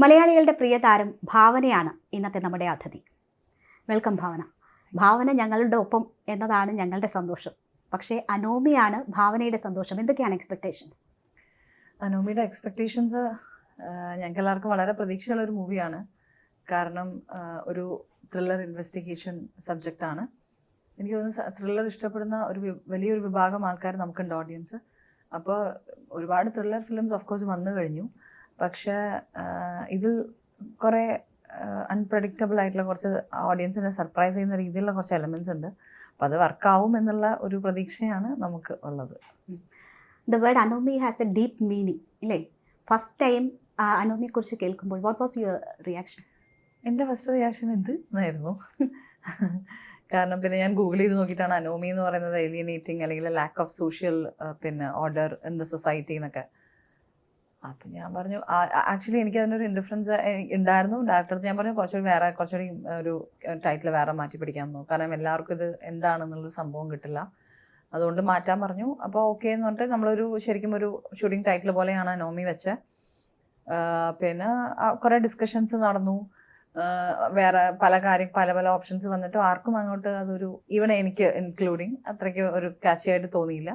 മലയാളികളുടെ പ്രിയ താരം ഭാവനയാണ് ഇന്നത്തെ നമ്മുടെ അതിഥി. വെൽക്കം ഭാവന. ഭാവന ഞങ്ങളുടെ ഒപ്പം എന്നതാണ് ഞങ്ങളുടെ സന്തോഷം. പക്ഷേ അനോമിയാണ് ഭാവനയുടെ സന്തോഷം. എന്തൊക്കെയാണ് എക്സ്പെക്ടേഷൻസ്? അനോമിയുടെ എക്സ്പെക്ടേഷൻസ് ഞങ്ങൾക്ക് എല്ലാവർക്കും വളരെ പ്രതീക്ഷയുള്ള ഒരു മൂവിയാണ്. കാരണം ഒരു ത്രില്ലർ ഇൻവെസ്റ്റിഗേഷൻ സബ്ജക്റ്റാണ്. എനിക്ക് തോന്നുന്നു ത്രില്ലർ ഇഷ്ടപ്പെടുന്ന വലിയൊരു വിഭാഗം ആൾക്കാർ നമുക്കുണ്ട്, ഓഡിയൻസ്. അപ്പോൾ ഒരുപാട് ത്രില്ലർ ഫിലിംസ് ഓഫ് കോഴ്സ് വന്നു കഴിഞ്ഞു. പക്ഷേ ഇതിൽ കുറേ അൺപ്രഡിക്റ്റബിൾ ആയിട്ടുള്ള കുറച്ച് ഓഡിയൻസിനെ സർപ്രൈസ് ചെയ്യുന്ന രീതിയിലുള്ള കുറച്ച് എലമെൻറ്റ്സ് ഉണ്ട്. അപ്പോൾ അത് വർക്കാവും എന്നുള്ള ഒരു പ്രതീക്ഷയാണ് നമുക്ക് ഉള്ളത്. The word Anomie has A deep meaning അല്ലേ? ഫസ്റ്റ് ടൈം അനോമിയെക്കുറിച്ച് കേൾക്കുമ്പോൾ വാട്ട് വാസ് യുവർ റിയാക്ഷൻ? എൻ്റെ ഫസ്റ്റ് റിയാക്ഷൻ എന്ത് എന്നായിരുന്നു. കാരണം പിന്നെ ഞാൻ ഗൂഗിൾ ചെയ്ത് നോക്കിയിട്ടാണ് അനോമി എന്ന് പറയുന്നത് ഏലിയനേറ്റിംഗ് അല്ലെങ്കിൽ lack of social order in the society എന്നൊക്കെ. അപ്പം ഞാൻ പറഞ്ഞു, ആക്ച്വലി എനിക്ക് അതിനൊരു ഇൻഡിഫറൻസ് ഉണ്ടായിരുന്നു. ഡയറക്ടർ ഞാൻ പറഞ്ഞു കുറച്ചുകൂടി ഒരു ടൈറ്റിൽ വേറെ മാറ്റി പിടിക്കാമെന്നു. കാരണം എല്ലാവർക്കും ഇത് എന്താണെന്നുള്ളൊരു സംഭവം കിട്ടില്ല, അതുകൊണ്ട് മാറ്റാൻ പറഞ്ഞു. അപ്പോൾ ഓക്കെ എന്ന് പറഞ്ഞിട്ട് നമ്മളൊരു ശരിക്കും ഒരു ഷൂട്ടിംഗ് ടൈറ്റിൽ പോലെയാണ് അനോമി വെച്ചത്. പിന്നെ കുറേ ഡിസ്കഷൻസ് നടന്നു. വേറെ പല ഓപ്ഷൻസ് വന്നിട്ട് ആർക്കും അങ്ങോട്ട് അതൊരു ഈവൻ എനിക്ക് ഇൻക്ലൂഡിങ് അത്രയ്ക്ക് ഒരു കാച്ചി ആയിട്ട് തോന്നിയില്ല.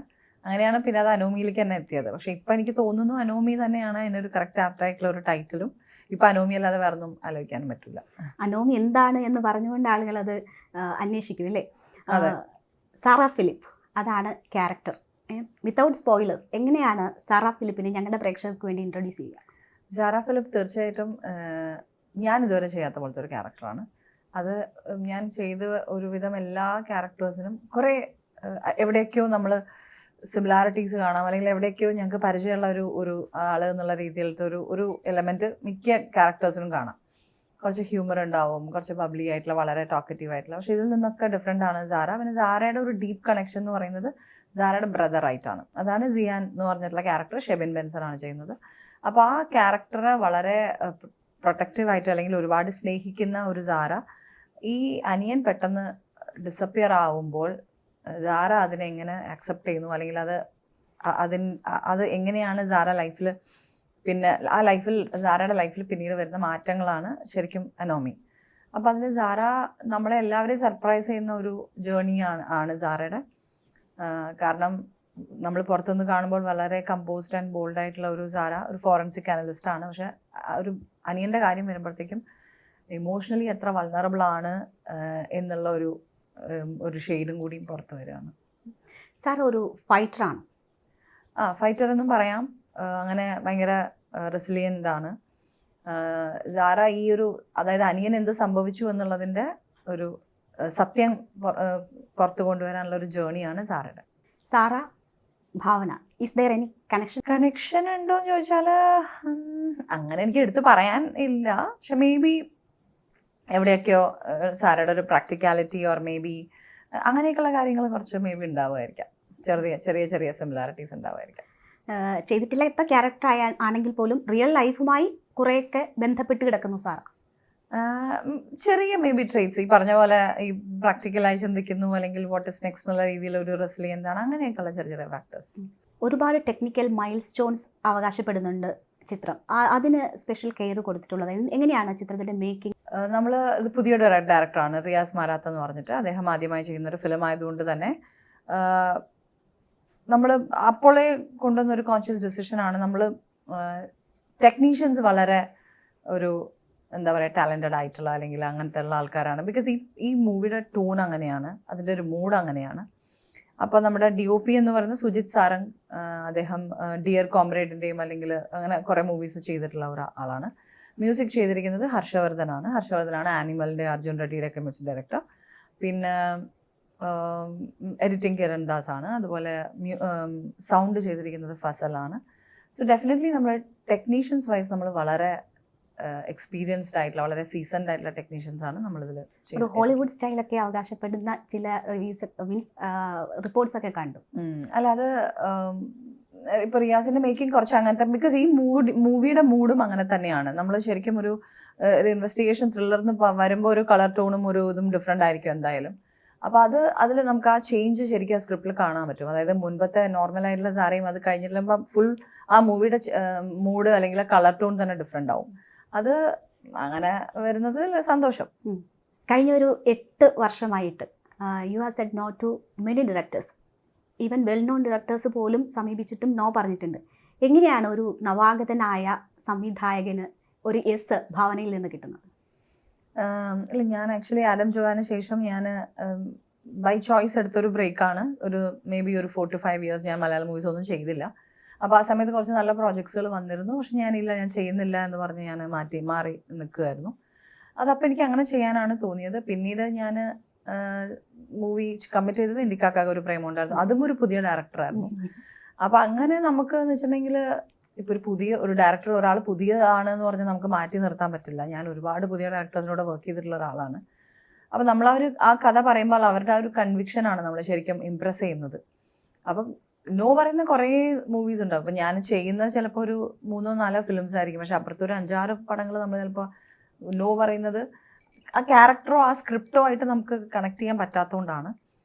അങ്ങനെയാണ് പിന്നെ അത് അനോമിയിലേക്ക് തന്നെ എത്തിയത്. പക്ഷെ ഇപ്പം എനിക്ക് തോന്നുന്നു അനോമി തന്നെയാണ് അതിനൊരു കറക്റ്റ് ആപ്റ്റായിട്ടുള്ള ഒരു ടൈറ്റിലും. ഇപ്പം അനോമി അല്ലാതെ വേറെ ഒന്നും ആലോചിക്കാനും പറ്റില്ല. അനോമി എന്താണ് എന്ന് പറഞ്ഞുകൊണ്ട് ആളുകൾ അത് അന്വേഷിക്കും അല്ലേ? സാറ ഫിലിപ്പ് അതാണ് ക്യാരക്ടർ. വിത്തൗട്ട് സ്പോയിലേഴ്സ് എങ്ങനെയാണ് സാറ ഫിലിപ്പിനെ ഞങ്ങളുടെ പ്രേക്ഷകർക്ക് വേണ്ടി ഇൻട്രൊഡ്യൂസ് ചെയ്യുക? സാറ ഫിലിപ്പ് തീർച്ചയായിട്ടും ഞാൻ ഇതുവരെ ചെയ്യാത്ത പോലത്തെ ഒരു ക്യാരക്ടറാണ്. അത് ഞാൻ ചെയ്ത ഒരുവിധം എല്ലാ ക്യാരക്ടേഴ്സിനും കുറേ എവിടെയൊക്കെയോ നമ്മൾ സിമിലാരിറ്റീസ് കാണാം, അല്ലെങ്കിൽ എവിടെയൊക്കെയോ ഞങ്ങൾക്ക് പരിചയമുള്ള ഒരു ആള് എന്നുള്ള രീതിയിലത്തെ ഒരു എലമെൻറ്റ് മിക്ക ക്യാരക്ടേഴ്സിനും കാണാം. കുറച്ച് ഹ്യൂമർ ഉണ്ടാവും, കുറച്ച് ബബ്ലി ആയിട്ടുള്ള, വളരെ ടോക്കറ്റീവ് ആയിട്ടുള്ള. പക്ഷേ ഇതിൽ നിന്നൊക്കെ ഡിഫറെൻ്റ് ആണ് സാറ. പിന്നെ സാറയുടെ ഒരു ഡീപ്പ് കണക്ഷൻ എന്ന് പറയുന്നത് സാറയുടെ ബ്രദറായിട്ടാണ്. അതാണ് സിയാൻ എന്ന് പറഞ്ഞിട്ടുള്ള ക്യാരക്ടർ ഷെബിൻ ബെൻസൺ ആണ് ചെയ്യുന്നത്. അപ്പോൾ ആ ക്യാരക്ടറെ വളരെ പ്രൊട്ടക്റ്റീവായിട്ട് അല്ലെങ്കിൽ ഒരുപാട് സ്നേഹിക്കുന്ന ഒരു സാറ, ഈ അനിയൻ പെട്ടെന്ന് ഡിസപ്പിയർ ആവുമ്പോൾ സാറ അതിനെങ്ങനെ അക്സെപ്റ്റ് ചെയ്യുന്നു, അല്ലെങ്കിൽ അത് എങ്ങനെയാണ് സാറ ലൈഫിൽ പിന്നെ സാറയുടെ ലൈഫിൽ പിന്നീട് വരുന്ന മാറ്റങ്ങളാണ് ശരിക്കും അനോമി. അപ്പോൾ അതിൽ സാറ നമ്മളെ എല്ലാവരെയും സർപ്രൈസ് ചെയ്യുന്ന ഒരു ജേർണിയാണ് സാറയുടെ. കാരണം നമ്മൾ പുറത്തുനിന്ന് കാണുമ്പോൾ വളരെ കമ്പോസ്ഡ് ആൻഡ് ബോൾഡ് ആയിട്ടുള്ള ഒരു സാറ ഒരു ഫോറൻസിക് അനലിസ്റ്റാണ്. പക്ഷെ ഒരു അനിയൻ്റെ കാര്യം വരുമ്പോഴത്തേക്കും ഇമോഷണലി എത്ര വൾണറബിളാണ് എന്നുള്ള ഒരു ഷെയ്ഡും കൂടി പുറത്ത് വരികയാണ്. സാർ ഒരു ഫൈറ്ററാണ്. ഫൈറ്റർ എന്നും പറയാം. അങ്ങനെ ഭയങ്കര റെസിലിയൻ്റ് ആണ് സാറ. അതായത് അനിയൻ എന്ത് സംഭവിച്ചു എന്നുള്ളതിൻ്റെ ഒരു സത്യം പുറത്തു കൊണ്ടുവരാനുള്ള ഒരു ജേർണിയാണ് സാറയുടെ. Sara Bhavana, is there any connection ഉണ്ടോ എന്ന് ചോദിച്ചാൽ അങ്ങനെ എനിക്ക് എടുത്ത് പറയാൻ ഇല്ല. പക്ഷെ മേ ബി എവിടെയൊക്കെയോ സാറയുടെ ഒരു പ്രാക്ടിക്കാലിറ്റി ഓർ മേ ബി അങ്ങനെയൊക്കെയുള്ള കാര്യങ്ങൾ കുറച്ച് മേ ബി ഉണ്ടാവുമായിരിക്കാം. ചെറിയ സിമിലാരിറ്റീസ് ഉണ്ടാവുമായിരിക്കാം. ചെയ്തിട്ടില്ലാത്ത ക്യാരക്ടർ ആണെങ്കിൽ പോലും റിയൽ ലൈഫുമായി കുറേയൊക്കെ ബന്ധപ്പെട്ട് കിടക്കുന്നു സാറ. ചെറിയ മേ ബി ട്രേറ്റ്സ് ഈ പറഞ്ഞ പോലെ ഈ പ്രാക്ടിക്കലായി ചിന്തിക്കുന്നു, അല്ലെങ്കിൽ വാട്ട് ഇസ് നെക്സ്റ്റ് എന്നുള്ള രീതിയിൽ ഒരു റെസിലിയൻ്റ് ആണ്, അങ്ങനെയൊക്കെയുള്ള ചെറിയ ഫാക്ടേഴ്സ്. ഒരുപാട് ടെക്നിക്കൽ മൈൽ സ്റ്റോൺസ് അവകാശപ്പെടുന്നുണ്ട് ചിത്രം. അതിന് സ്പെഷ്യൽ കെയർ കൊടുത്തിട്ടുള്ളത് എങ്ങനെയാണ് ചിത്രത്തിൻ്റെ മേക്കിംഗ്? ഇത് പുതിയൊരു ഡയറക്ടറാണ്, റിയാസ് മാരാത്ത എന്ന് പറഞ്ഞിട്ട്. അദ്ദേഹം ആദ്യമായി ചെയ്യുന്നൊരു ഫിലിം ആയതുകൊണ്ട് തന്നെ നമ്മൾ അപ്പോളേ കൊണ്ടുവന്നൊരു കോൺഷ്യസ് ഡിസിഷനാണ്. നമ്മൾ ടെക്നീഷ്യൻസ് വളരെ എന്താ പറയുക ടാലൻറ്റഡ് ആയിട്ടുള്ള അല്ലെങ്കിൽ അങ്ങനത്തെ ഉള്ള ആൾക്കാരാണ്. ബിക്കോസ് ഈ മൂവിയുടെ ടോൺ അങ്ങനെയാണ്, അതിൻ്റെ ഒരു മൂഡ് അങ്ങനെയാണ്. അപ്പോൾ നമ്മുടെ DOP എന്ന് പറയുന്നത് സുജിത് സാരംഗ്. അദ്ദേഹം ഡിയർ കോമ്രേഡിൻ്റെയും അല്ലെങ്കിൽ അങ്ങനെ കുറേ മൂവീസ് ചെയ്തിട്ടുള്ള ഒരാളാണ്. മ്യൂസിക് ചെയ്തിരിക്കുന്നത് ഹർഷവർദ്ധനാണ് ആനിമലിൻ്റെ അർജുൻ റെഡ്ഡിയുടെ ഒക്കെ മ്യൂസിക് ഡയറക്ടർ. പിന്നെ എഡിറ്റിംഗ് കിരൺ ദാസ് ആണ്. അതുപോലെ സൗണ്ട് ചെയ്തിരിക്കുന്നത് ഫസലാണ്. സോ ഡെഫിനറ്റ്ലി നമ്മൾ ടെക്നീഷ്യൻസ് വൈസ് നമ്മൾ വളരെ എക്സ്പീരിയൻസ്ഡ് ആയിട്ടുള്ള, വളരെ സീസൺഡ് ആയിട്ടുള്ള ടെക്നീഷ്യൻസ് ആണ് നമ്മളിതിൽ ചെയ്യുന്നത്. ഹോളിവുഡ് സ്റ്റൈലൊക്കെ അവകാശപ്പെടുന്ന ചില റിപ്പോർട്ട്സ് ഒക്കെ കണ്ടു. അല്ലാതെ ഇപ്പോൾ റിയാസിൻ്റെ മേക്കിംഗ് കുറച്ച് അങ്ങനത്തെ, ബിക്കോസ് ഈ മൂവിയുടെ മൂഡും അങ്ങനെ തന്നെയാണ്. നമ്മൾ ശരിക്കും ഒരു ഇൻവെസ്റ്റിഗേഷൻ ത്രില്ലർന്ന് വരുമ്പോൾ ഒരു കളർ ടോണും ഒരു ഇതും ഡിഫറെൻ്റ് ആയിരിക്കും എന്തായാലും. അപ്പോൾ അതിൽ നമുക്ക് ആ ചേഞ്ച് ശരിക്കും ആ സ്ക്രിപ്റ്റിൽ കാണാൻ പറ്റും. അതായത് മുൻപത്തെ നോർമലായിട്ടുള്ള സാറേയും അത് കഴിഞ്ഞിട്ടുമ്പോൾ ഫുൾ ആ മൂവിയുടെ മൂഡ് അല്ലെങ്കിൽ കളർ ടോൺ തന്നെ ഡിഫറെൻ്റ് ആവും. അത് അങ്ങനെ വരുന്നതിൽ സന്തോഷം. കഴിഞ്ഞ ഒരു 8 വർഷമായിട്ട് you have said no to many directors, even well known directors പോലും സമീപിച്ചിട്ടും നോ പറഞ്ഞിട്ടുണ്ട്. എങ്ങനെയാണ് ഒരു നവാഗതനായ സംവിധായകന് ഒരു യെസ് ഭാവനയിൽ നിന്ന് കിട്ടുന്നത്? അല്ല, ഞാൻ ആക്ച്വലി ആഡം ജോവാന് ശേഷം ഞാൻ ബൈ ചോയ്സ് എടുത്തൊരു ബ്രേക്കാണ്. ഒരു മേ ബി ഒരു 4 to 5 years ഞാൻ മലയാളം മൂവീസ് ഒന്നും ചെയ്തില്ല. അപ്പോൾ ആ സമയത്ത് കുറച്ച് നല്ല പ്രോജക്ട്സുകൾ വന്നിരുന്നു. പക്ഷെ ഞാൻ ചെയ്യുന്നില്ല എന്ന് പറഞ്ഞ് ഞാൻ മാറി നിൽക്കുമായിരുന്നു. അതപ്പോൾ എനിക്ക് അങ്ങനെ ചെയ്യാനാണ് തോന്നിയത്. പിന്നീട് ഞാൻ മൂവി കമ്മിറ്റ് ചെയ്തത് ഇന്ത്യക്കാക്ക ഒരു പ്രേമുണ്ടായിരുന്നു. അതും ഒരു പുതിയ ഡയറക്ടറായിരുന്നു. അപ്പോൾ അങ്ങനെ നമുക്ക് എന്ന് വെച്ചിട്ടുണ്ടെങ്കിൽ ഇപ്പോൾ ഒരു ഡയറക്ടർ ഒരാൾ പുതിയതാണെന്ന് പറഞ്ഞാൽ നമുക്ക് മാറ്റി നിർത്താൻ പറ്റില്ല. ഞാൻ ഒരുപാട് പുതിയ ഡയറക്ടേഴ്സിനോട് വർക്ക് ചെയ്തിട്ടുള്ള ഒരാളാണ്. അപ്പോൾ ആ കഥ പറയുമ്പോൾ അവരുടെ ആ ഒരു കൺവിക്ഷനാണ് നമ്മളെ ശരിക്കും ഇംപ്രസ് ചെയ്യുന്നത്. അപ്പം നോ പറയുന്ന കുറേ മൂവീസ് ഉണ്ടാവും. അപ്പം ഞാൻ ചെയ്യുന്നത് ചിലപ്പോൾ ഒരു 3-4 ഫിലിംസ് ആയിരിക്കും. പക്ഷെ അപ്പുറത്ത് ഒരു 5-6 പടങ്ങൾ നമ്മൾ ചിലപ്പോൾ നോ പറയുന്നത് ആ ക്യാരക്ടറോ ആ സ്ക്രിപ്റ്റോ ആയിട്ട് നമുക്ക് കണക്ട് ചെയ്യാൻ പറ്റാത്തതുകൊണ്ടാണ്.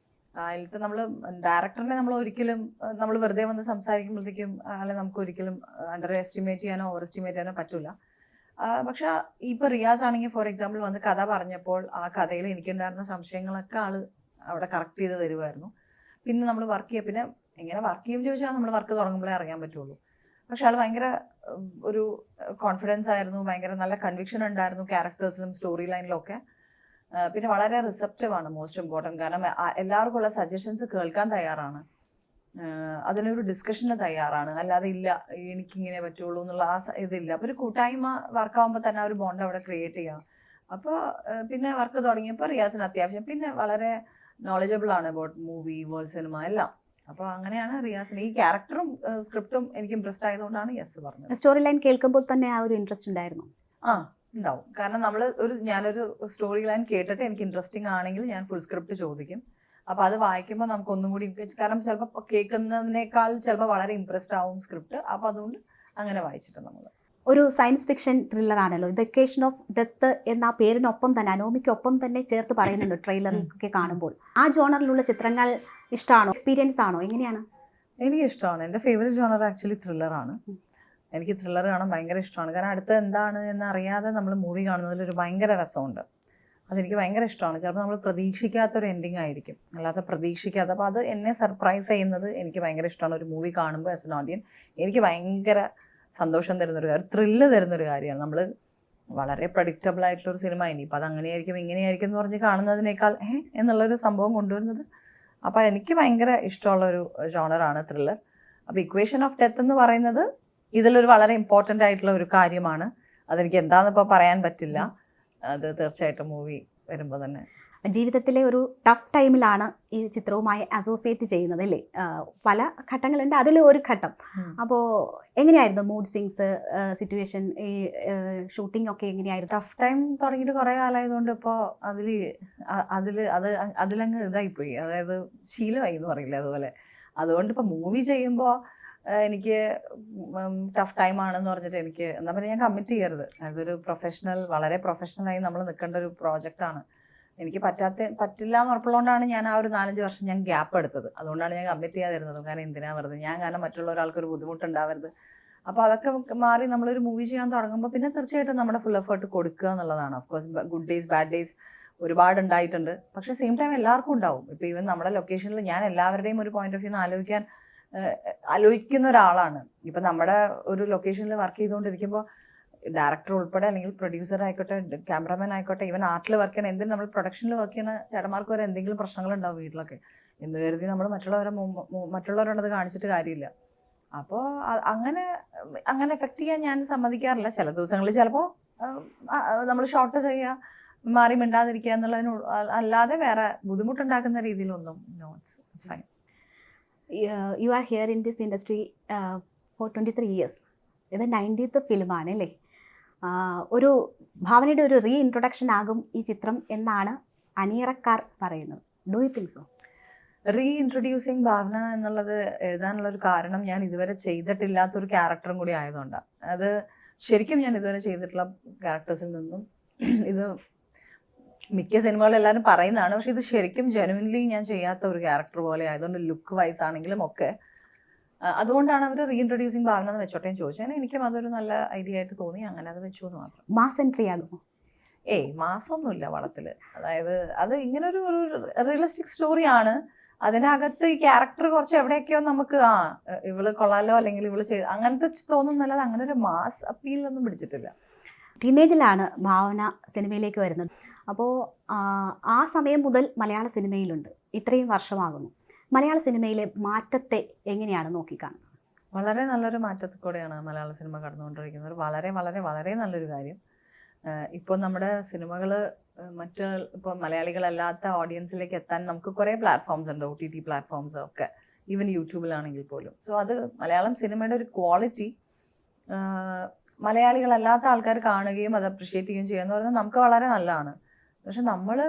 അതിലത്തെ ഡയറക്ടറിനെ നമ്മൾ വെറുതെ വന്ന് സംസാരിക്കുമ്പോഴത്തേക്കും അയാളെ നമുക്ക് ഒരിക്കലും അണ്ടർ എസ്റ്റിമേറ്റ് ചെയ്യാനോ ഓവർ എസ്റ്റിമേറ്റ് ചെയ്യാനോ പറ്റില്ല. പക്ഷെ ഇപ്പോൾ റിയാസ് ആണെങ്കിൽ ഫോർ എക്സാമ്പിൾ വന്ന് കഥ പറഞ്ഞപ്പോൾ ആ കഥയിൽ എനിക്കുണ്ടായിരുന്ന സംശയങ്ങളൊക്കെ അവിടെ കറക്റ്റ് ചെയ്ത് തരുമായിരുന്നു. പിന്നെ നമ്മൾ വർക്ക് ചെയ്യുക, പിന്നെ എങ്ങനെ വർക്ക് ചെയ്യും ചോദിച്ചാൽ നമ്മൾ വർക്ക് തുടങ്ങുമ്പോഴേ അറിയാൻ പറ്റുള്ളൂ. പക്ഷെ ആൾ ഭയങ്കര ഒരു കോൺഫിഡൻസ് ആയിരുന്നു, ഭയങ്കര നല്ല കൺവിക്ഷൻ ഉണ്ടായിരുന്നു ക്യാരക്ടേഴ്സിലും സ്റ്റോറി ലൈനിലും ഒക്കെ. പിന്നെ വളരെ റിസപ്റ്റീവ് ആണ്, മോസ്റ്റ് ഇമ്പോർട്ടൻറ്റ്. കാരണം എല്ലാവർക്കും ഉള്ള സജഷൻസ് കേൾക്കാൻ തയ്യാറാണ്, അതിനൊരു ഡിസ്കഷന് തയ്യാറാണ്. അല്ലാതെ ഇല്ല എനിക്കിങ്ങനെ പറ്റുള്ളൂ എന്നുള്ള ഇതില്ല. അപ്പോൾ ഒരു കൂട്ടായ്മ വർക്കാവുമ്പോൾ തന്നെ ആ ഒരു ബോണ്ട് അവിടെ ക്രിയേറ്റ് ചെയ്യാം. അപ്പോൾ പിന്നെ വർക്ക് തുടങ്ങിയപ്പോൾ റിയാസിന് അത്യാവശ്യം പിന്നെ വളരെ നോളജബിൾ ആണ് അബൌട്ട് മൂവി, വേൾഡ് സിനിമ എല്ലാം. അപ്പോൾ അങ്ങനെയാണ് റിയാസിന് ഈ ക്യാരക്ടറും സ്ക്രിപ്റ്റും എനിക്ക് ഇംപ്രസ്ഡ് ആയതുകൊണ്ടാണ് യെസ് പറഞ്ഞത്. സ്റ്റോറി ലൈൻ കേൾക്കുമ്പോൾ തന്നെ ആ ഒരു ഇൻട്രസ്റ്റ് ഉണ്ടായിരുന്നു? ഉണ്ടാവും. കാരണം ഞാനൊരു സ്റ്റോറി ലൈൻ കേട്ടിട്ട് എനിക്ക് ഇൻട്രസ്റ്റിംഗ് ആണെങ്കിൽ ഞാൻ ഫുൾ സ്ക്രിപ്റ്റ് ചോദിക്കും. അപ്പോൾ അത് വായിക്കുമ്പോൾ നമുക്ക് ഒന്നും കൂടി, കാരണം ചിലപ്പോൾ കേൾക്കുന്നതിനേക്കാൾ ചിലപ്പോൾ വളരെ ഇംപ്രസ്ഡ് ആവും സ്ക്രിപ്റ്റ്. അപ്പോൾ അതുകൊണ്ട് അങ്ങനെ വായിച്ചിട്ട് നമ്മൾ ഒരു സയൻസ് ഫിക്ഷൻ ത്രില്ലർ ആണല്ലോ. ദ ഇക്വേഷൻ ഓഫ് ഡെത്ത് എന്ന പേരിനൊപ്പം തന്നെ അനോമിക്കൊപ്പം തന്നെ ചേർത്ത് പറയുന്നുണ്ട് ട്രെയിലറിലൊക്കെ കാണുമ്പോൾ. ആ ജോണറിലുള്ള ചിത്രങ്ങൾ ഇഷ്ടമാണോ, എക്സ്പീരിയൻസ് ആണോ, എങ്ങനെയാണ്? എനിക്ക് ഇഷ്ടമാണ്. എൻ്റെ ഫേവറേറ്റ് ജോണർ ആക്ച്വലി ത്രില്ലറാണ്. എനിക്ക് ത്രില്ലർ കാണാൻ ഭയങ്കര ഇഷ്ടമാണ്. കാരണം അടുത്ത് എന്താണ് എന്നറിയാതെ നമ്മൾ മൂവി കാണുന്നതിലൊരു ഭയങ്കര രസമുണ്ട്. അതെനിക്ക് ഭയങ്കര ഇഷ്ടമാണ്. ചിലപ്പോൾ നമ്മൾ പ്രതീക്ഷിക്കാത്തൊരു എൻഡിങ് ആയിരിക്കും, അല്ലാതെ പ്രതീക്ഷിക്കാത്ത. അപ്പോൾ അത് എന്നെ സർപ്രൈസ് ചെയ്യുന്നത് എനിക്ക് ഭയങ്കര ഇഷ്ടമാണ്. ഒരു മൂവി കാണുമ്പോൾ ആസ് എൻ ഓഡിയൻ എനിക്ക് ഭയങ്കര സന്തോഷം തരുന്നൊരു കാര്യം, ത്രില്ല് തരുന്നൊരു കാര്യമാണ്. നമ്മൾ വളരെ പ്രഡിക്റ്റബിൾ ആയിട്ടുള്ളൊരു സിനിമ ഇനിയിപ്പോൾ അത് അങ്ങനെയായിരിക്കും ഇങ്ങനെയായിരിക്കും എന്ന് പറഞ്ഞ് കാണുന്നതിനേക്കാൾ എന്നുള്ളൊരു സംഭവം കൊണ്ടുവരുന്നത്. അപ്പോൾ എനിക്ക് ഭയങ്കര ഇഷ്ടമുള്ളൊരു ജോണറാണ് ത്രില്ലർ. അപ്പോൾ ഇക്വേഷൻ ഓഫ് ഡെത്ത് എന്ന് പറയുന്നത് ഇതിലൊരു വളരെ ഇമ്പോർട്ടൻ്റ് ആയിട്ടുള്ള ഒരു കാര്യമാണ്. അതെനിക്ക് എന്താണെന്ന് ഇപ്പോൾ പറയാൻ പറ്റില്ല. അത് തീർച്ചയായിട്ടും മൂവി വരുമ്പോൾ തന്നെ. ജീവിതത്തിലെ ഒരു ടഫ് ടൈമിലാണ് ഈ ചിത്രവുമായി അസോസിയേറ്റ് ചെയ്യുന്നത് അല്ലേ? പല ഘട്ടങ്ങളുണ്ട്, അതിൽ ഒരു ഘട്ടം. അപ്പോൾ എങ്ങനെയായിരുന്നു മൂഡ് സ്വിങ്സ്, സിറ്റുവേഷൻ, ഈ ഷൂട്ടിംഗ് ഒക്കെ എങ്ങനെയായിരുന്നു? ടഫ് ടൈം തുടങ്ങിയിട്ട് കുറേ കാലമായതുകൊണ്ട് ഇപ്പോൾ അതിലങ്ങ് ഇതായിപ്പോയി, അതായത് ശീലമായി എന്ന് പറയില്ല അതുപോലെ. അതുകൊണ്ട് ഇപ്പോൾ മൂവി ചെയ്യുമ്പോൾ എനിക്ക് ടഫ് ടൈം ആണെന്ന് പറഞ്ഞിട്ട് എനിക്ക് എന്താ പറയുക, ഞാൻ കമ്മിറ്റ് ചെയ്യരുത്. അതൊരു വളരെ പ്രൊഫഷണലായി നമ്മൾ നിൽക്കേണ്ട ഒരു പ്രോജക്റ്റാണ്. എനിക്ക് പറ്റില്ല എന്ന് ഉറപ്പുള്ളതുകൊണ്ടാണ് ഞാൻ ആ ഒരു 4-5 വർഷം ഞാൻ ഗ്യാപ്പ് എടുത്തത്. അതുകൊണ്ടാണ് ഞാൻ കമ്മിറ്റ് ചെയ്യാതിരുന്നത്. കാരണം എന്തിനാ വെറുതെ കാരണം മറ്റുള്ള ഒരാൾക്കൊരു ബുദ്ധിമുട്ടുണ്ടാവരുത്. അപ്പോൾ അതൊക്കെ മാറി നമ്മളൊരു മൂവി ചെയ്യാൻ തുടങ്ങുമ്പോൾ പിന്നെ തീർച്ചയായിട്ടും നമ്മുടെ ഫുൾ എഫേർട്ട് കൊടുക്കുക എന്നുള്ളതാണ്. Of course good days bad days ഒരുപാട് ഉണ്ടായിട്ടുണ്ട്. പക്ഷേ സെയിം ടൈം എല്ലാവർക്കും ഉണ്ടാവും. ഇപ്പോൾ ഈവൻ നമ്മുടെ ലൊക്കേഷനിൽ ഞാൻ എല്ലാവരുടെയും ഒരു പോയിന്റ് ഓഫ് വ്യൂ ആലോചിക്കുന്ന ഒരാളാണ്. ഇപ്പം നമ്മുടെ ഒരു ലൊക്കേഷനിൽ വർക്ക് ചെയ്തുകൊണ്ടിരിക്കുമ്പോൾ ഡയറക്ടർ ഉൾപ്പെടെ, അല്ലെങ്കിൽ പ്രൊഡ്യൂസർ ആയിക്കോട്ടെ, ക്യാമറാമാൻ ആയിക്കോട്ടെ, ഈവൻ ആർട്ടിൽ വർക്ക് ചെയ്യണം, എന്തിനും നമ്മൾ പ്രൊഡക്ഷനിൽ വർക്ക് ചെയ്യുന്ന ചേട്ടന്മാർക്ക് വരെ എന്തെങ്കിലും പ്രശ്നങ്ങളുണ്ടാവും വീട്ടിലൊക്കെ. എന്ന് കരുതി നമ്മൾ മറ്റുള്ളവരോടത് കാണിച്ചിട്ട് കാര്യമില്ല. അപ്പോൾ അങ്ങനെ എഫക്റ്റ് ചെയ്യാൻ ഞാൻ സമ്മതിക്കാറില്ല. ചില ദിവസങ്ങളിൽ ചിലപ്പോൾ നമ്മൾ ഷോർട്ട് ചെയ്യുക, മാറി മിണ്ടാതിരിക്കുക എന്നുള്ളതിന് അല്ലാതെ വേറെ ബുദ്ധിമുട്ടുണ്ടാക്കുന്ന രീതിയിലൊന്നും it's fine. You are here in this industry for 23 years. ഇത് 90th ഫിലിമാണ് അല്ലേ? ഒരു ഭാവനയുടെ ഒരു റീ ഇൻട്രൊഡക്ഷൻ ആകും ഈ ചിത്രം എന്നാണ് അണിയറക്കാർ പറയുന്നത്. Do you think so? Reintroducing Bhavana എന്നുള്ളത് എഴുതാനുള്ളൊരു കാരണം ഞാൻ ഇതുവരെ ചെയ്തിട്ടില്ലാത്തൊരു ക്യാരക്ടറും കൂടി ആയതുകൊണ്ടാണ്. അത് ശരിക്കും ഞാൻ ഇതുവരെ ചെയ്തിട്ടുള്ള ക്യാരക്ടേഴ്സിൽ നിന്നും ഇത് മിക്ക സിനിമകളും എല്ലാവരും പറയുന്നതാണ്. പക്ഷെ ഇത് ശരിക്കും ജെനുവിൻലി ഞാൻ ചെയ്യാത്ത ഒരു ക്യാരക്ടർ പോലെ ആയതുകൊണ്ട് ലുക്ക് വൈസ് ആണെങ്കിലും ഒക്കെ അതുകൊണ്ടാണ് അവർ റീഇൻട്രൊഡ്യൂസിങ് ഭാവന എന്ന് വെച്ചോട്ടേന്ന് ചോദിച്ചു. അങ്ങനെ എനിക്കും അതൊരു നല്ല ഐഡിയ ആയിട്ട് തോന്നി, അങ്ങനെ അത് വെച്ചു എന്ന് മാത്രം. മാസ് എൻട്രി ആകുമോ? മാസമൊന്നുമില്ല വളത്തിൽ. അതായത് അത് ഇങ്ങനെ ഒരു റിയലിസ്റ്റിക് സ്റ്റോറിയാണ്. അതിനകത്ത് ഈ ക്യാരക്ടർ കുറച്ച് എവിടെയൊക്കെയോ നമുക്ക് ഇവള് കൊള്ളാലോ അല്ലെങ്കിൽ ഇവള് ചെയ്ത് അങ്ങനത്തെ തോന്നുന്നല്ലാതെ അങ്ങനെ ഒരു മാസ് അപ്പീലൊന്നും പിടിച്ചിട്ടില്ല. ടീനേജിലാണ് ഭാവന സിനിമയിലേക്ക് വരുന്നത്. അപ്പോൾ ആ സമയം മുതൽ മലയാള സിനിമയിലുണ്ട്, ഇത്രയും വർഷമാകുന്നു. മലയാള സിനിമയിലെ മാറ്റത്തെ എങ്ങനെയാണ് നോക്കിക്കാണുന്നത്? വളരെ നല്ലൊരു മാറ്റത്തിൽ കൂടെയാണ് മലയാള സിനിമ കടന്നുകൊണ്ടിരിക്കുന്നത്. വളരെ വളരെ വളരെ നല്ലൊരു കാര്യം. ഇപ്പോൾ നമ്മുടെ സിനിമകൾ ഇപ്പോൾ മലയാളികളല്ലാത്ത ഓഡിയൻസിലേക്ക് എത്താൻ നമുക്ക് കുറേ പ്ലാറ്റ്ഫോംസ് ഉണ്ട്, OTT പ്ലാറ്റ്ഫോംസ് ഒക്കെ, ഈവൻ യൂട്യൂബിലാണെങ്കിൽ പോലും. സോ അത് മലയാളം സിനിമയുടെ ഒരു ക്വാളിറ്റി മലയാളികളല്ലാത്ത ആൾക്കാർ കാണുകയും അത് അപ്രിഷ്യേറ്റ് ചെയ്യുകയും ചെയ്യുക എന്ന് പറയുന്നത് നമുക്ക് വളരെ നല്ലതാണ്. പക്ഷെ നമ്മൾ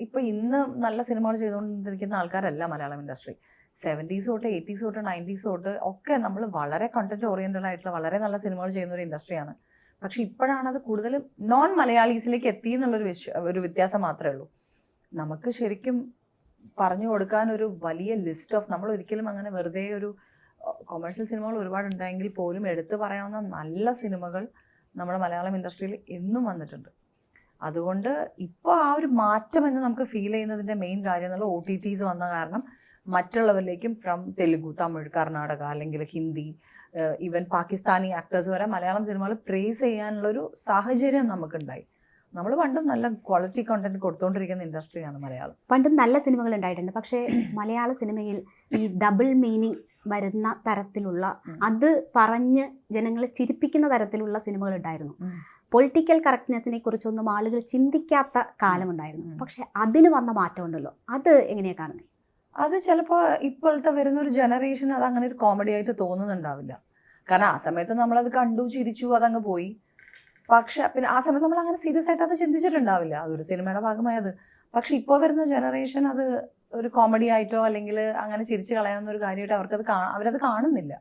ഇപ്പോൾ ഇന്ന് നല്ല സിനിമകൾ ചെയ്തുകൊണ്ടിരിക്കുന്ന ആൾക്കാരല്ല മലയാളം ഇൻഡസ്ട്രി. 70s തൊട്ട് 80s തൊട്ട് 90s തൊട്ട് ഒക്കെ നമ്മൾ വളരെ കണ്ടന്റ് ഓറിയന്റഡ് ആയിട്ടുള്ള വളരെ നല്ല സിനിമകൾ ചെയ്യുന്ന ഒരു ഇൻഡസ്ട്രിയാണ്. പക്ഷെ ഇപ്പോഴാണ് അത് കൂടുതലും നോൺ മലയാളീസിലേക്ക് എത്തി എന്നുള്ളൊരു വ്യത്യാസം മാത്രമേ ഉള്ളൂ. നമുക്ക് ശരിക്കും പറഞ്ഞു കൊടുക്കാൻ ഒരു വലിയ ലിസ്റ്റ് ഓഫ്, നമ്മൾ ഒരിക്കലും അങ്ങനെ വെറുതെ ഒരു കൊമേഴ്ഷ്യൽ സിനിമകൾ ഒരുപാടുണ്ടെങ്കിൽ പോലും എടുത്തു പറയാവുന്ന നല്ല സിനിമകൾ നമ്മുടെ മലയാളം ഇൻഡസ്ട്രിയിൽ എന്നും വന്നിട്ടുണ്ട്. അതുകൊണ്ട് ഇപ്പോൾ ആ ഒരു മാറ്റം എന്ന് നമുക്ക് ഫീൽ ചെയ്യുന്നതിൻ്റെ മെയിൻ കാര്യം എന്നുള്ള OTTs വന്ന കാരണം മറ്റുള്ളവരിലേക്കും ഫ്രം തെലുഗു, തമിഴ്, കർണാടക അല്ലെങ്കിൽ ഹിന്ദി, ഈവൻ പാകിസ്ഥാനി ആക്ടേഴ്സ് വരെ മലയാളം സിനിമകൾ പ്രേസ് ചെയ്യാനുള്ളൊരു സാഹചര്യം നമുക്കുണ്ടായി. നമ്മൾ പണ്ടും നല്ല ക്വാളിറ്റി കണ്ടന്റ് കൊടുത്തുകൊണ്ടിരിക്കുന്ന ഇൻഡസ്ട്രിയാണ് മലയാളം. പണ്ടും നല്ല സിനിമകൾ ഉണ്ടായിട്ടുണ്ട്. പക്ഷേ മലയാള സിനിമയിൽ ഈ ഡബിൾ മീനിങ് വരുന്ന തരത്തിലുള്ള, അത് പറഞ്ഞ് ജനങ്ങളെ ചിരിപ്പിക്കുന്ന തരത്തിലുള്ള സിനിമകൾ ഉണ്ടായിരുന്നു. പൊളിറ്റിക്കൽ കറക്റ്റ്നെസ്സിനെ കുറിച്ചൊന്നും ആളുകൾ ചിന്തിക്കാത്ത കാലമുണ്ടായിരുന്നു. പക്ഷെ അതിന് വന്ന മാറ്റമുണ്ടല്ലോ, അത് എങ്ങനെയാണ് കാണുന്നത്? അത് ചിലപ്പോൾ ഇപ്പോഴത്തെ വരുന്നൊരു ജനറേഷൻ അത് അങ്ങനെ ഒരു കോമഡി ആയിട്ട് തോന്നുന്നുണ്ടാവില്ല. കാരണം ആ സമയത്ത് നമ്മളത് കണ്ടു, ചിരിച്ചു, അതങ്ങ് പോയി. പക്ഷെ പിന്നെ ആ സമയത്ത് നമ്മൾ അങ്ങനെ സീരിയസ് ആയിട്ട് അത് ചിന്തിച്ചിട്ടുണ്ടാവില്ല, അതൊരു സിനിമയുടെ ഭാഗമായത്. പക്ഷെ ഇപ്പോൾ വരുന്ന ജനറേഷൻ അത് ഒരു കോമഡി ആയിട്ടോ അല്ലെങ്കിൽ അങ്ങനെ ചിരിച്ച് കളയാവുന്ന ഒരു കാര്യമായിട്ട് അവരത് കാണുന്നില്ല.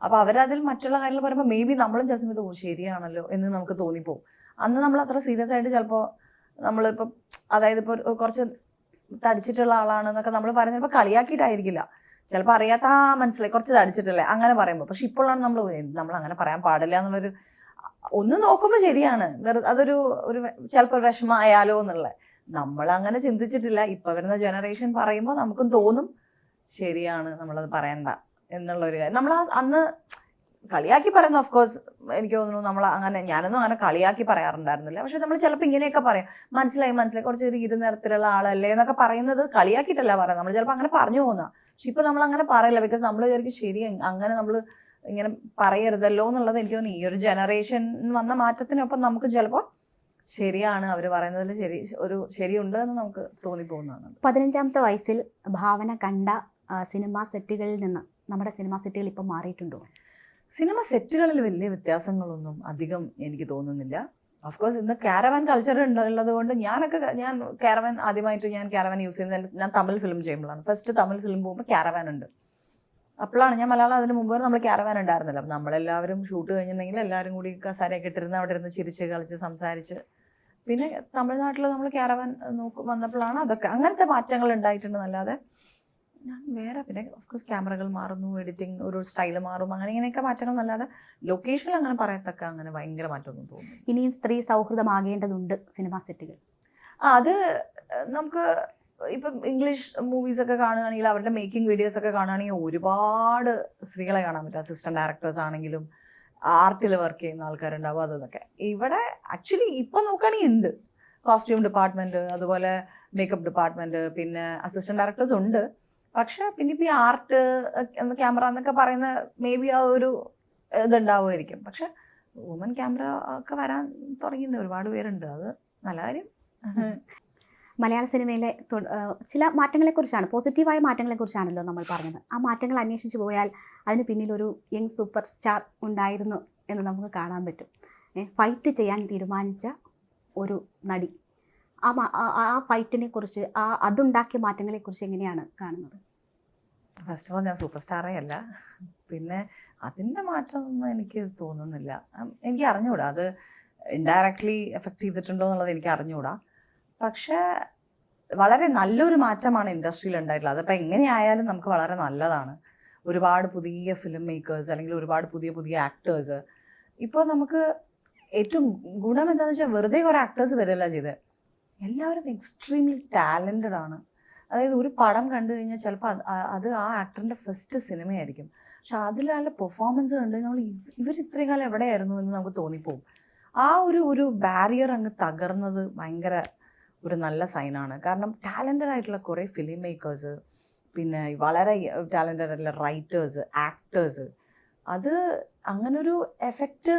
അപ്പോൾ അവരതിൽ മറ്റുള്ള കാര്യങ്ങൾ പറയുമ്പോൾ മേ ബി നമ്മളും ചില സമയത്ത് ശരിയാണല്ലോ എന്ന് നമുക്ക് തോന്നിപ്പോവും. അന്ന് നമ്മൾ അത്ര സീരിയസ് ആയിട്ട് ചിലപ്പോൾ നമ്മളിപ്പോൾ, അതായത് ഇപ്പോൾ കുറച്ച് തടിച്ചിട്ടുള്ള ആളാണെന്നൊക്കെ നമ്മൾ പറയുന്നത് ചിലപ്പോൾ കളിയാക്കിയിട്ടായിരിക്കില്ല, ചിലപ്പോൾ അറിയാത്ത മനസ്സിലായി കുറച്ച് തടിച്ചിട്ടല്ലേ അങ്ങനെ പറയുമ്പോൾ. പക്ഷെ ഇപ്പോഴാണ് നമ്മൾ അങ്ങനെ പറയാൻ പാടില്ല എന്നുള്ളൊരു, ഒന്ന് നോക്കുമ്പോൾ ശരിയാണ്, അതൊരു ചിലപ്പോൾ വിഷമമായാലോ എന്നുള്ള, നമ്മളങ്ങനെ ചിന്തിച്ചിട്ടില്ല. ഇപ്പം വരുന്ന ജനറേഷൻ പറയുമ്പോൾ നമുക്കും തോന്നും ശരിയാണ്, നമ്മളത് പറയണ്ട എന്നുള്ളൊരു കാര്യം. നമ്മൾ അന്ന് കളിയാക്കി പറയുന്നു. ഓഫ് കോഴ്സ് എനിക്ക് തോന്നുന്നു ഞാനൊന്നും അങ്ങനെ കളിയാക്കി പറയാറുണ്ടായിരുന്നില്ല. പക്ഷെ നമ്മൾ ചിലപ്പോൾ ഇങ്ങനെയൊക്കെ പറയാം, മനസ്സിലായി കുറച്ചൊരു ഇരുനിറത്തിലുള്ള ആളല്ലേ എന്നൊക്കെ പറയുന്നത് കളിയാക്കിയിട്ടല്ല പറയാം, നമ്മൾ ചിലപ്പോൾ അങ്ങനെ പറഞ്ഞു പോകുന്ന. പക്ഷെ ഇപ്പം നമ്മൾ അങ്ങനെ പറയില്ല, ബിക്കോസ് നമ്മൾ വിചാരിക്കും ശരി അങ്ങനെ നമ്മൾ ഇങ്ങനെ പറയരുതല്ലോ എന്നുള്ളത്. എനിക്ക് തോന്നുന്നു ഈ ഒരു ജനറേഷൻ വന്ന മാറ്റത്തിനൊപ്പം നമുക്ക് ചിലപ്പോൾ ശരിയാണ്, അവർ പറയുന്നതിൽ ശരിയുണ്ട് എന്ന് നമുക്ക് തോന്നിപ്പോകുന്നതാണ്. 15ാമത്തെ വയസ്സിൽ ഭാവന കണ്ട സിനിമാ സെറ്റുകളിൽ നിന്ന് നമ്മുടെ സിനിമാ സെറ്റുകൾ ഇപ്പം മാറിയിട്ടുണ്ടോ? സിനിമ സെറ്റുകളിൽ വലിയ വ്യത്യാസങ്ങളൊന്നും അധികം എനിക്ക് തോന്നുന്നില്ല. ഓഫ് കോഴ്സ് ഇന്ന് കാരവാൻ കൾച്ചർ ഉള്ളത് കൊണ്ട് ഞാൻ ആദ്യമായിട്ട് കാരവാൻ യൂസ് ചെയ്യുന്നത് ഞാൻ തമിഴ് ഫിലിം ചെയ്യുമ്പോഴാണ്. ഫസ്റ്റ് തമിഴ് ഫിലിം പോകുമ്പോൾ കാരവാൻ ഉണ്ട്. അപ്പോഴാണ് ഞാൻ മലയാളം, അതിന് മുമ്പ് നമ്മൾ കാരവാൻ ഉണ്ടായിരുന്നില്ല. അപ്പം നമ്മളെല്ലാവരും ഷൂട്ട് കഴിഞ്ഞിട്ടുണ്ടെങ്കിൽ എല്ലാവരും കൂടി കസാരയൊക്കെ ഇട്ടിരുന്ന് അവിടെ ഇരുന്ന് ചിരിച്ച് കളിച്ച് സംസാരിച്ച്, പിന്നെ തമിഴ്നാട്ടിൽ നമ്മൾ കാരവാൻ വന്നപ്പോഴാണ് അതൊക്കെ അങ്ങനത്തെ മാറ്റങ്ങൾ ഉണ്ടായിട്ടുണ്ടെന്നല്ലാതെ വേറെ, പിന്നെ ഓഫ്കോഴ്സ് ക്യാമറകൾ മാറുന്നു, എഡിറ്റിംഗ് ഒരു സ്റ്റൈല് മാറും, അങ്ങനെ ഇങ്ങനെയൊക്കെ മാറ്റങ്ങൾ എന്നല്ലാതെ ലൊക്കേഷനിൽ അങ്ങനെ പറയത്തക്ക അങ്ങനെ ഭയങ്കര മാറ്റമൊന്നും തോന്നുന്നു. ഇനിയും സ്ത്രീ സൗഹൃദമാകേണ്ടതുണ്ട് സിനിമാ സെറ്റുകൾ. അത് നമുക്ക് ഇപ്പം ഇംഗ്ലീഷ് മൂവീസൊക്കെ കാണുകയാണെങ്കിൽ അവരുടെ മേക്കിംഗ് വീഡിയോസ് ഒക്കെ കാണുകയാണെങ്കിൽ ഒരുപാട് സ്ത്രീകളെ കാണാൻ പറ്റും. അസിസ്റ്റന്റ് ഡയറക്ടേഴ്സ് ആണെങ്കിലും ആർട്ടിൽ വർക്ക് ചെയ്യുന്ന ആൾക്കാരുണ്ടാവും. അതൊക്കെ ഇവിടെ ആക്ച്വലി ഇപ്പം നോക്കുകയാണെങ്കിൽ ഉണ്ട്. കോസ്റ്റ്യൂം ഡിപ്പാർട്ട്മെൻറ്റ്, അതുപോലെ മേക്കപ്പ് ഡിപ്പാർട്ട്മെൻറ്റ്, പിന്നെ അസിസ്റ്റന്റ് ഡയറക്ടേഴ്സ് ഉണ്ട്. പക്ഷെ പിന്നെ ഇപ്പോൾ ഈ ആർട്ട് ക്യാമറ എന്നൊക്കെ പറയുന്ന മേ ബി ആ ഒരു ഇതുണ്ടാവുമായിരിക്കും. പക്ഷെ വുമൻ ക്യാമറ ഒക്കെ വരാൻ തുടങ്ങിയിട്ടുണ്ട്, ഒരുപാട് പേരുണ്ട്. അത് നല്ല കാര്യം. മലയാള സിനിമയിലെ ചില മാറ്റങ്ങളെക്കുറിച്ചാണ്, പോസിറ്റീവായ മാറ്റങ്ങളെക്കുറിച്ചാണല്ലോ നമ്മൾ പറഞ്ഞത്. ആ മാറ്റങ്ങൾ അന്വേഷിച്ച് പോയാൽ അതിന് പിന്നിലൊരു യങ് സൂപ്പർ സ്റ്റാർ ഉണ്ടായിരുന്നു എന്ന് നമുക്ക് കാണാൻ പറ്റും. ഫൈറ്റ് ചെയ്യാൻ തീരുമാനിച്ച ഒരു നടി, ആ ഫൈറ്റിനെ കുറിച്ച്, അതുണ്ടാക്കിയ മാറ്റങ്ങളെക്കുറിച്ച് എങ്ങനെയാണ് കാണുന്നത്? ഫസ്റ്റ് ഓഫ് ഓൾ ഞാൻ സൂപ്പർ സ്റ്റാറേ അല്ല, പിന്നെ അതിൻ്റെ മാറ്റമൊന്നും എനിക്ക് തോന്നുന്നില്ല. എനിക്ക് അറിഞ്ഞുകൂടാ അത് ഇൻഡയറക്ട്ലി എഫക്റ്റ് ചെയ്തിട്ടുണ്ടോ എന്നുള്ളത് എനിക്ക് അറിഞ്ഞുകൂടാ. പക്ഷേ വളരെ നല്ലൊരു മാറ്റമാണ് ഇൻഡസ്ട്രിയിൽ ഉണ്ടായിട്ടുള്ളത്. അതിപ്പോൾ എങ്ങനെയായാലും നമുക്ക് വളരെ നല്ലതാണ്. ഒരുപാട് പുതിയ ഫിലിം മേക്കേഴ്സ് അല്ലെങ്കിൽ ഒരുപാട് പുതിയ പുതിയ ആക്ടേഴ്സ്. ഇപ്പോൾ നമുക്ക് ഏറ്റവും ഗുണം എന്താണെന്ന് വെച്ചാൽ വെറുതെ കുറേ ആക്ടേഴ്സ് വരില്ല ചെയ്തത്, എല്ലാവരും എക്സ്ട്രീംലി ടാലൻറ്റഡ് ആണ്. അതായത് ഒരു പടം കണ്ടു കഴിഞ്ഞാൽ ചിലപ്പോൾ അത് ആ ആക്ടറിൻ്റെ ഫസ്റ്റ് സിനിമയായിരിക്കും, പക്ഷെ അതിലുള്ള പെർഫോമൻസ് കണ്ട് നമ്മൾ ഇവർ ഇത്രയും കാലം എവിടെയായിരുന്നു എന്ന് നമുക്ക് തോന്നിപ്പോവും. ആ ഒരു ബാരിയർ അങ്ങ് തകർന്നത് ഭയങ്കര ഒരു നല്ല സൈനാണ്. കാരണം ടാലൻറ്റഡ് ആയിട്ടുള്ള കുറേ ഫിലിം മേക്കേഴ്സ്, പിന്നെ വളരെ ടാലൻറ്റഡ് ആയിട്ടുള്ള റൈറ്റേഴ്സ്, ആക്ടേഴ്സ്, അത് അങ്ങനൊരു എഫക്റ്റ്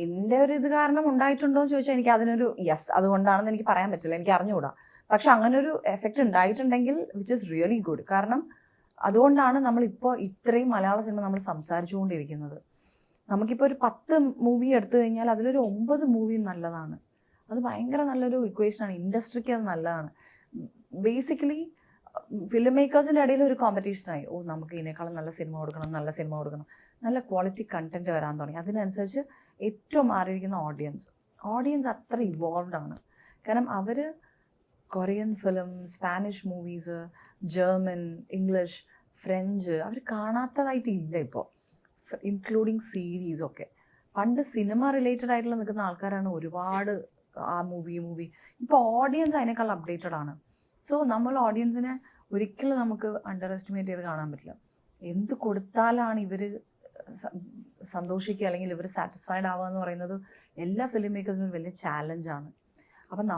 എൻ്റെ ഒരു ഇത് കാരണം ഉണ്ടായിട്ടുണ്ടോ എന്ന് ചോദിച്ചാൽ എനിക്ക് അതിനൊരു യെസ് അതുകൊണ്ടാണെന്ന് എനിക്ക് പറയാൻ പറ്റില്ല, എനിക്ക് അറിഞ്ഞുകൂടാ. പക്ഷെ അങ്ങനൊരു എഫക്റ്റ് ഉണ്ടായിട്ടുണ്ടെങ്കിൽ വിച്ച് ഇസ് റിയലി ഗുഡ്. കാരണം അതുകൊണ്ടാണ് നമ്മളിപ്പോൾ ഇത്രയും മലയാള സിനിമ നമ്മൾ സംസാരിച്ചുകൊണ്ടിരിക്കുന്നത്. നമുക്കിപ്പോൾ ഒരു 10 മൂവി എടുത്തു കഴിഞ്ഞാൽ അതിലൊരു 9 മൂവിയും നല്ലതാണ്. അത് ഭയങ്കര നല്ലൊരു ഇക്വേഷനാണ്, ഇൻഡസ്ട്രിക്ക് അത് നല്ലതാണ്. ബേസിക്കലി ഫിലിം മേക്കേഴ്സിൻ്റെ ഇടയിൽ ഒരു കോമ്പറ്റീഷനായി, നമുക്ക് ഇതിനേക്കാളും നല്ല സിനിമ കൊടുക്കണം, നല്ല ക്വാളിറ്റി കണ്ടൻറ്റ് വരാൻ തുടങ്ങി. അതിനനുസരിച്ച് ഏറ്റവും മാറിയിരിക്കുന്ന ഓഡിയൻസ് അത്ര ഇവോൾവ് ആണ്. കാരണം അവർ Korean film, Spanish movies, German, English, French അവർ കാണാത്തതായിട്ടില്ല ഇപ്പോൾ, ഇൻക്ലൂഡിങ് സീരീസൊക്കെ. പണ്ട് സിനിമ റിലേറ്റഡ് ആയിട്ടുള്ള നിൽക്കുന്ന ആൾക്കാരാണ് ഒരുപാട് ആ മൂവി. ഇപ്പോൾ ഓഡിയൻസ് അതിനേക്കാൾ അപ്ഡേറ്റഡ് ആണ്. സോ നമ്മൾ ഓഡിയൻസിനെ ഒരിക്കലും നമുക്ക് അണ്ടർ എസ്റ്റിമേറ്റ് ചെയ്ത് കാണാൻ പറ്റില്ല. എന്ത് കൊടുത്താലാണ് ഇവർ സന്തോഷിക്കുക അല്ലെങ്കിൽ ഇവർ സാറ്റിസ്ഫൈഡ് ആവുക എന്ന് പറയുന്നത് എല്ലാ ഫിലിം മേക്കേഴ്സിനും വലിയ ചാലഞ്ചാണ്. അപ്പം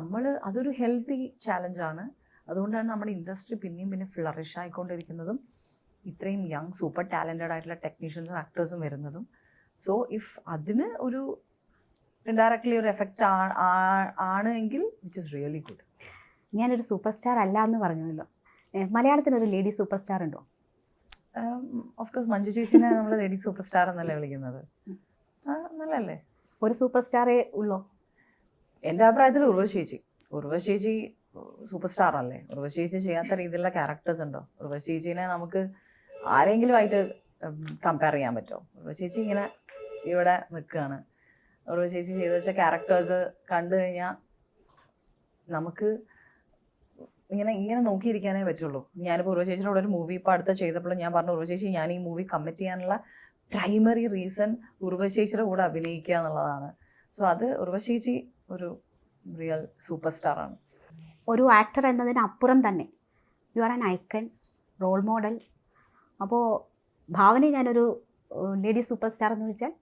അതൊരു ഹെൽത്തി ചാലഞ്ചാണ്. അതുകൊണ്ടാണ് നമ്മുടെ ഇൻഡസ്ട്രി പിന്നെ ഫ്ലറിഷ് ആയിക്കൊണ്ടിരിക്കുന്നതും ഇത്രയും യങ് സൂപ്പർ ടാലൻറ്റഡ് ആയിട്ടുള്ള ടെക്നീഷ്യൻസും ആക്ടേഴ്സും വരുന്നതും. സോ ഇഫ് അതിന് ഒരു ഇൻഡയറക്ട്ലി ഒരു എഫക്റ്റ് ആണ് എങ്കിൽ വിച്ച് ഇസ് റിയലി ഗുഡ്. ഞാനൊരു സൂപ്പർ സ്റ്റാർ അല്ല എന്ന് പറഞ്ഞല്ലോ, മലയാളത്തിനൊരു ലേഡി സൂപ്പർ സ്റ്റാർ ഉണ്ടോ? ഓഫ് കോഴ്സ് മഞ്ജു ചേച്ചിനെ നമ്മൾ ലേഡി സൂപ്പർ സ്റ്റാർ എന്നല്ലേ വിളിക്കുന്നത്. നല്ലല്ലേ? ഒരു സൂപ്പർ സ്റ്റാറേ ഉള്ളോ? എൻ്റെ അഭിപ്രായത്തിൽ ഉർവശി ചേച്ചി സൂപ്പർ സ്റ്റാർ അല്ലേ? ഉർവശി ചേച്ചി ചെയ്യാത്ത രീതിയിലുള്ള ക്യാരക്ടേഴ്സ് ഉണ്ടോ? ഉർവശി ചേച്ചീനെ നമുക്ക് ആരെങ്കിലും ആയിട്ട് കമ്പയർ ചെയ്യാൻ പറ്റുമോ? ഉർവശി ചേച്ചി ഇങ്ങനെ ഇവിടെ നിൽക്കുകയാണ്. ഉർവശി ചേച്ചി ചെയ്തു വെച്ച ക്യാരക്ടേഴ്സ് കണ്ടു കഴിഞ്ഞാൽ നമുക്ക് ഇങ്ങനെ നോക്കിയിരിക്കാനേ പറ്റുള്ളൂ. ഞാനിപ്പോൾ ഉർവശി ചേച്ചിയുടെ ഒരു മൂവി ഇപ്പോൾ അടുത്ത ചെയ്തപ്പോൾ ഞാൻ പറഞ്ഞു, ഉർവശി ചേച്ചി ഞാൻ ഈ മൂവി കമ്മിറ്റ് ചെയ്യാനുള്ള പ്രൈമറി റീസൺ ഉർവശി ചേച്ചിയുടെ കൂടെ അഭിനയിക്കുക എന്നുള്ളതാണ്. സോ അത് ഉർവശി ചേച്ചി ഒരു റിയൽ സൂപ്പർ സ്റ്റാർ ആണ്. ഒരു ആക്ടർ എന്നതിനപ്പുറം തന്നെ you are an icon, role model. അപ്പോൾ ഭാവനയെ ഞാനൊരു ലേഡി സൂപ്പർ സ്റ്റാർ എന്ന് വെച്ചാൽ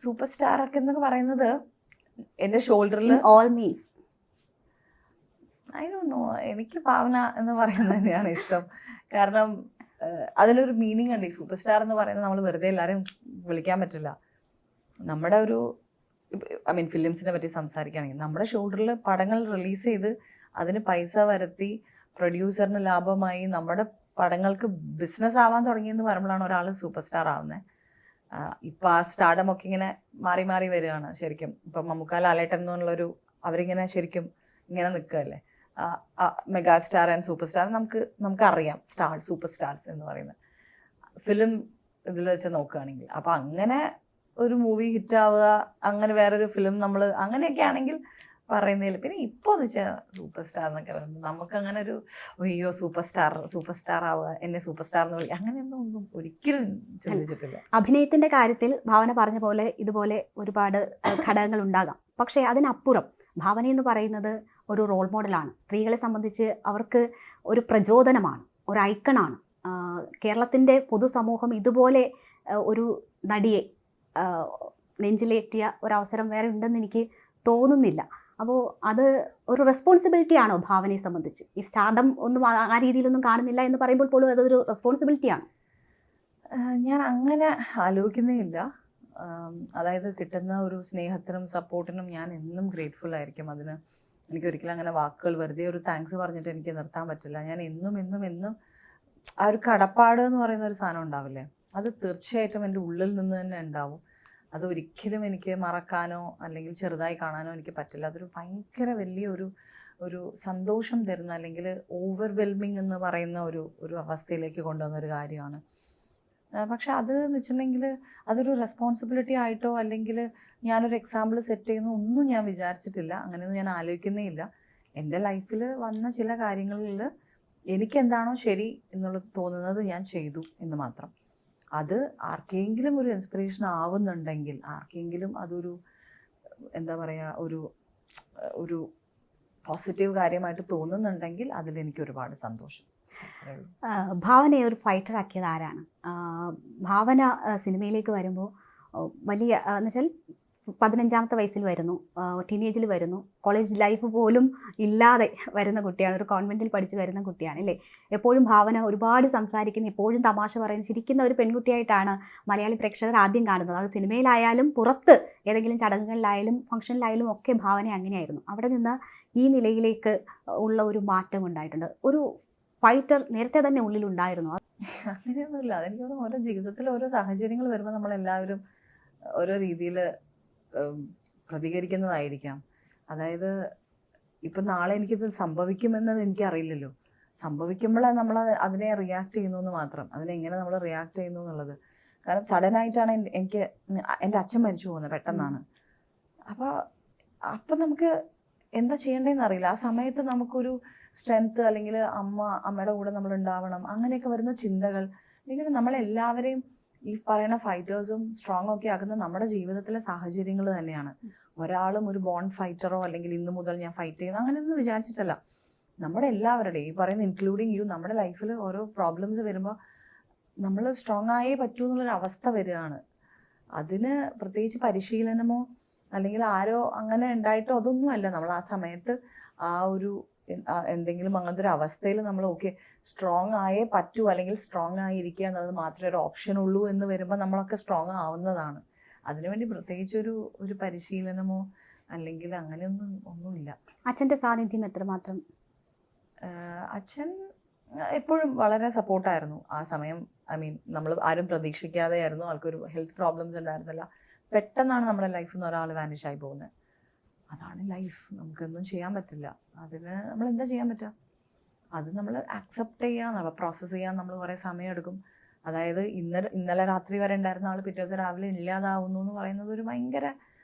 സൂപ്പർ സ്റ്റാർ ഒക്കെ എന്നൊക്കെ പറയുന്നത് എൻ്റെ ഷോൾഡറിൽ all means I don't know, എനിക്ക് ഭാവന എന്ന് പറയുന്നത് തന്നെയാണ് ഇഷ്ടം. കാരണം അതിലൊരു മീനിങ് ഉണ്ട്. ഈ സൂപ്പർ സ്റ്റാർ എന്ന് പറയുന്നത് നമ്മൾ വെറുതെ എല്ലാവരും വിളിക്കാൻ പറ്റില്ല. നമ്മുടെ ഒരു ഫിലിംസിനെ പറ്റി സംസാരിക്കുകയാണെങ്കിൽ നമ്മുടെ ഷോൾഡറിൽ പടങ്ങൾ റിലീസ് ചെയ്ത് അതിന് പൈസ വരുത്തി പ്രൊഡ്യൂസറിന് ലാഭമായി നമ്മുടെ പടങ്ങൾക്ക് ബിസിനസ് ആവാൻ തുടങ്ങിയെന്ന് പറയുമ്പോഴാണ് ഒരാൾ സൂപ്പർ സ്റ്റാർ ആവുന്നത്. ഇപ്പം ആ സ്റ്റാർഡമൊക്കെ ഇങ്ങനെ മാറി വരികയാണ് ശരിക്കും. ഇപ്പം മമ്മൂക്ക, ലാലേട്ടൻ എന്നുള്ളൊരു അവരിങ്ങനെ ശരിക്കും ഇങ്ങനെ നിൽക്കുകയല്ലേ. Mega star and super star നമുക്കറിയാം, സൂപ്പർ സ്റ്റാർസ് എന്ന് പറയുന്നത് ഫിലിം ഇതിൽ വെച്ച് നോക്കുകയാണെങ്കിൽ. അപ്പം അങ്ങനെ ഒരു മൂവി ഹിറ്റാവുക, അങ്ങനെ വേറൊരു ഫിലിം നമ്മൾ അങ്ങനെയൊക്കെ ആണെങ്കിൽ പറയുന്നതിൽ. പിന്നെ ഇപ്പോൾ എന്ന് വെച്ചാൽ സൂപ്പർ സ്റ്റാർ എന്നൊക്കെ പറയുന്നത് നമുക്കങ്ങനെ ഒരു അയ്യോ സൂപ്പർ സ്റ്റാർ ആവുക, എന്നെ സൂപ്പർ സ്റ്റാർ എന്ന് വിളിക്കുക, അങ്ങനെയൊന്നും ഒരിക്കലും ചിന്തിച്ചിട്ടില്ല. അഭിനയത്തിൻ്റെ കാര്യത്തിൽ ഭാവന പറഞ്ഞ പോലെ ഇതുപോലെ ഒരുപാട് ഘടകങ്ങൾ ഉണ്ടാകാം. പക്ഷേ അതിനപ്പുറം ഭാവന എന്ന് പറയുന്നത് ഒരു റോൾ മോഡലാണ്. സ്ത്രീകളെ സംബന്ധിച്ച് അവർക്ക് ഒരു പ്രചോദനമാണ്, ഒരു ഐക്കണാണ്. കേരളത്തിൻ്റെ പൊതുസമൂഹം ഇതുപോലെ ഒരു നടിയെ നെഞ്ചിലേറ്റിയ ഒരവസരം വേറെ ഉണ്ടെന്ന് എനിക്ക് തോന്നുന്നില്ല. അപ്പോൾ അത് ഒരു റെസ്പോൺസിബിലിറ്റിയാണോ ഭാവനയെ സംബന്ധിച്ച്? ഈ സ്റ്റാർഡം ഒന്നും ആ രീതിയിലൊന്നും കാണുന്നില്ല എന്ന് പറയുമ്പോൾ പോലും അതൊരു റെസ്പോൺസിബിലിറ്റിയാണ്. ഞാൻ അങ്ങനെ ആലോചിക്കുന്നേ ഇല്ല. അതായത് കിട്ടുന്ന ഒരു സ്നേഹത്തിനും സപ്പോർട്ടിനും ഞാൻ എന്നും ഗ്രേറ്റ്ഫുൾ ആയിരിക്കും. അതിന് എനിക്കൊരിക്കലും അങ്ങനെ വാക്കുകൾ വെറുതെ ഒരു താങ്ക്സ് പറഞ്ഞിട്ട് എനിക്ക് നിർത്താൻ പറ്റില്ല. ഞാൻ എന്നും ആ ഒരു കടപ്പാട് എന്ന് പറയുന്ന ഒരു സാധനം ഉണ്ടാവില്ലേ, അത് തീർച്ചയായിട്ടും എൻ്റെ ഉള്ളിൽ നിന്ന് തന്നെ ഉണ്ടാവും. അതൊരിക്കലും എനിക്ക് മറക്കാനോ അല്ലെങ്കിൽ ചെറുതായി കാണാനോ എനിക്ക് പറ്റില്ല. അതൊരു ഭയങ്കര വലിയൊരു സന്തോഷം തരുന്ന അല്ലെങ്കിൽ ഓവർവെൽമിങ് എന്ന് പറയുന്ന ഒരു അവസ്ഥയിലേക്ക് കൊണ്ടുവന്ന ഒരു കാര്യമാണ്. പക്ഷെ അത് എന്ന് വെച്ചിട്ടുണ്ടെങ്കിൽ അതൊരു റെസ്പോൺസിബിലിറ്റി ആയിട്ടോ അല്ലെങ്കിൽ ഞാനൊരു എക്സാമ്പിൾ സെറ്റ് ചെയ്യുന്ന ഒന്നും ഞാൻ വിചാരിച്ചിട്ടില്ല. അങ്ങനെയൊന്നും ഞാൻ ആലോചിക്കുന്നേ ഇല്ല. എൻ്റെ ലൈഫിൽ വന്ന ചില കാര്യങ്ങളിൽ എനിക്കെന്താണോ ശരി എന്നുള്ളത് തോന്നുന്നത് ഞാൻ ചെയ്തു എന്ന് മാത്രം. അത് ആർക്കെങ്കിലും ഒരു ഇൻസ്പിറേഷൻ ആവുന്നുണ്ടെങ്കിൽ, ആർക്കെങ്കിലും അതൊരു എന്താ പറയുക, ഒരു പോസിറ്റീവ് കാര്യമായിട്ട് തോന്നുന്നുണ്ടെങ്കിൽ അതിലെനിക്ക് ഒരുപാട് സന്തോഷം. ഭാവനയെ ഒരു ഫൈറ്റർ ആക്കിയത് ആരാണ്? ഭാവന സിനിമയിലേക്ക് വരുമ്പോൾ വലിയ എന്നുവെച്ചാൽ 15ാമത്തെ വയസ്സിൽ വരുന്നു, ടീനേജിൽ വരുന്നു, കോളേജ് ലൈഫ് പോലും ഇല്ലാതെ വരുന്ന കുട്ടിയാണ്, ഒരു കോൺവെൻറ്റിൽ പഠിച്ച് വരുന്ന കുട്ടിയാണ് അല്ലേ. എപ്പോഴും ഭാവന ഒരുപാട് സംസാരിക്കുന്ന, എപ്പോഴും തമാശ പറയുന്ന, ചിരിക്കുന്ന ഒരു പെൺകുട്ടിയായിട്ടാണ് മലയാളി പ്രേക്ഷകർ ആദ്യം കാണുന്നത്. അത് സിനിമയിലായാലും പുറത്ത് ഏതെങ്കിലും ചടങ്ങുകളിലായാലും ഫംഗ്ഷനിലായാലും ഒക്കെ ഭാവന അങ്ങനെയായിരുന്നു. അവിടെ നിന്ന് ഈ നിലയിലേക്ക് ഉള്ള ഒരു മാറ്റം ഉണ്ടായിട്ടുണ്ട്. ഒരു ഫൈറ്റർ നേരത്തെ തന്നെ ഉള്ളിലുണ്ടായിരുന്നു? അങ്ങനെയൊന്നുമില്ല. അതെനിക്ക് തോന്നുന്നു ഓരോ ജീവിതത്തിൽ ഓരോ സാഹചര്യങ്ങൾ വരുമ്പോൾ നമ്മളെല്ലാവരും ഓരോ രീതിയിൽ പ്രതികരിക്കുന്നതായിരിക്കാം. അതായത് ഇപ്പം നാളെ എനിക്കിത് സംഭവിക്കുമെന്നത് എനിക്കറിയില്ലല്ലോ. സംഭവിക്കുമ്പോഴാണ് നമ്മൾ അതിനെ റിയാക്ട് ചെയ്യുന്നു എന്ന് മാത്രം. അതിനെങ്ങനെ നമ്മൾ റിയാക്ട് ചെയ്യുന്നു എന്നുള്ളത്. കാരണം സഡനായിട്ടാണ് എനിക്ക് എൻ്റെ അച്ഛൻ മരിച്ചു പോകുന്നത്, പെട്ടെന്നാണ്. അപ്പം നമുക്ക് എന്താ ചെയ്യേണ്ടതെന്ന് അറിയില്ല. ആ സമയത്ത് നമുക്കൊരു സ്ട്രെങ്ത്ത്, അല്ലെങ്കിൽ അമ്മയുടെ കൂടെ നമ്മൾ ഉണ്ടാവണം, അങ്ങനെയൊക്കെ വരുന്ന ചിന്തകൾ. എനിക്ക് നമ്മളെല്ലാവരെയും ഈ പറയുന്ന ഫൈറ്റേഴ്സും സ്ട്രോങ് ഒക്കെ ആക്കുന്ന നമ്മുടെ ജീവിതത്തിലെ സാഹചര്യങ്ങൾ തന്നെയാണ്. ഒരാളും ഒരു ബോൺ ഫൈറ്ററോ അല്ലെങ്കിൽ ഇന്ന് മുതൽ ഞാൻ ഫൈറ്റ് ചെയ്യുന്നു അങ്ങനെയൊന്നും വിചാരിച്ചിട്ടല്ല. നമ്മുടെ എല്ലാവരുടെയും ഈ പറയുന്ന ഇൻക്ലൂഡിങ് യു, നമ്മുടെ ലൈഫിൽ ഓരോ പ്രോബ്ലംസ് വരുമ്പോൾ നമ്മൾ സ്ട്രോങ് ആയേ പറ്റൂ എന്നുള്ളൊരു അവസ്ഥ വരികയാണ്. അതിന് പ്രത്യേകിച്ച് പരിശീലനമോ അല്ലെങ്കിൽ ആരോ അങ്ങനെ ഉണ്ടായിട്ടോ അതൊന്നുമല്ല. നമ്മൾ ആ സമയത്ത് ആ ഒരു എന്തെങ്കിലും അങ്ങനത്തെ ഒരു അവസ്ഥയിൽ നമ്മൾ ഓക്കെ സ്ട്രോങ് ആയേ പറ്റൂ, അല്ലെങ്കിൽ സ്ട്രോങ് ആയിരിക്കുക എന്നുള്ളത് മാത്രമേ ഒരു ഓപ്ഷൻ ഉള്ളൂ എന്ന് വരുമ്പോൾ നമ്മളൊക്കെ സ്ട്രോങ് ആവുന്നതാണ്. അതിനുവേണ്ടി പ്രത്യേകിച്ച് ഒരു പരിശീലനമോ അല്ലെങ്കിൽ ഒന്നുമില്ല. അച്ഛൻ്റെ സാന്നിധ്യം എത്രമാത്രം? അച്ഛൻ എപ്പോഴും വളരെ സപ്പോർട്ടായിരുന്നു ആ സമയം. നമ്മൾ ആരും പ്രതീക്ഷിക്കാതെയായിരുന്നു. ആൾക്കൊരു ഹെൽത്ത് പ്രോബ്ലംസ് ഉണ്ടായിരുന്നില്ല. പെട്ടെന്നാണ് നമ്മുടെ ലൈഫിൽ നിന്ന് ഒരാൾ വാനിഷായി പോകുന്നത്. അതാണ് ലൈഫ്. നമുക്കൊന്നും ചെയ്യാൻ പറ്റില്ല. അതിന് നമ്മൾ എന്താ ചെയ്യാൻ പറ്റുക? അത് നമ്മൾ ആക്സെപ്റ്റ് ചെയ്യാൻ, പ്രോസസ്സ് ചെയ്യാൻ നമ്മൾ കുറേ സമയമെടുക്കും. അതായത് ഇന്നലെ രാത്രി വരെ ഉണ്ടായിരുന്ന ആൾ പിറ്റേ ദിവസം രാവിലെ ഇല്ലാതാവുന്നു എന്ന് പറയുന്നത് ഒരു ഭയങ്കര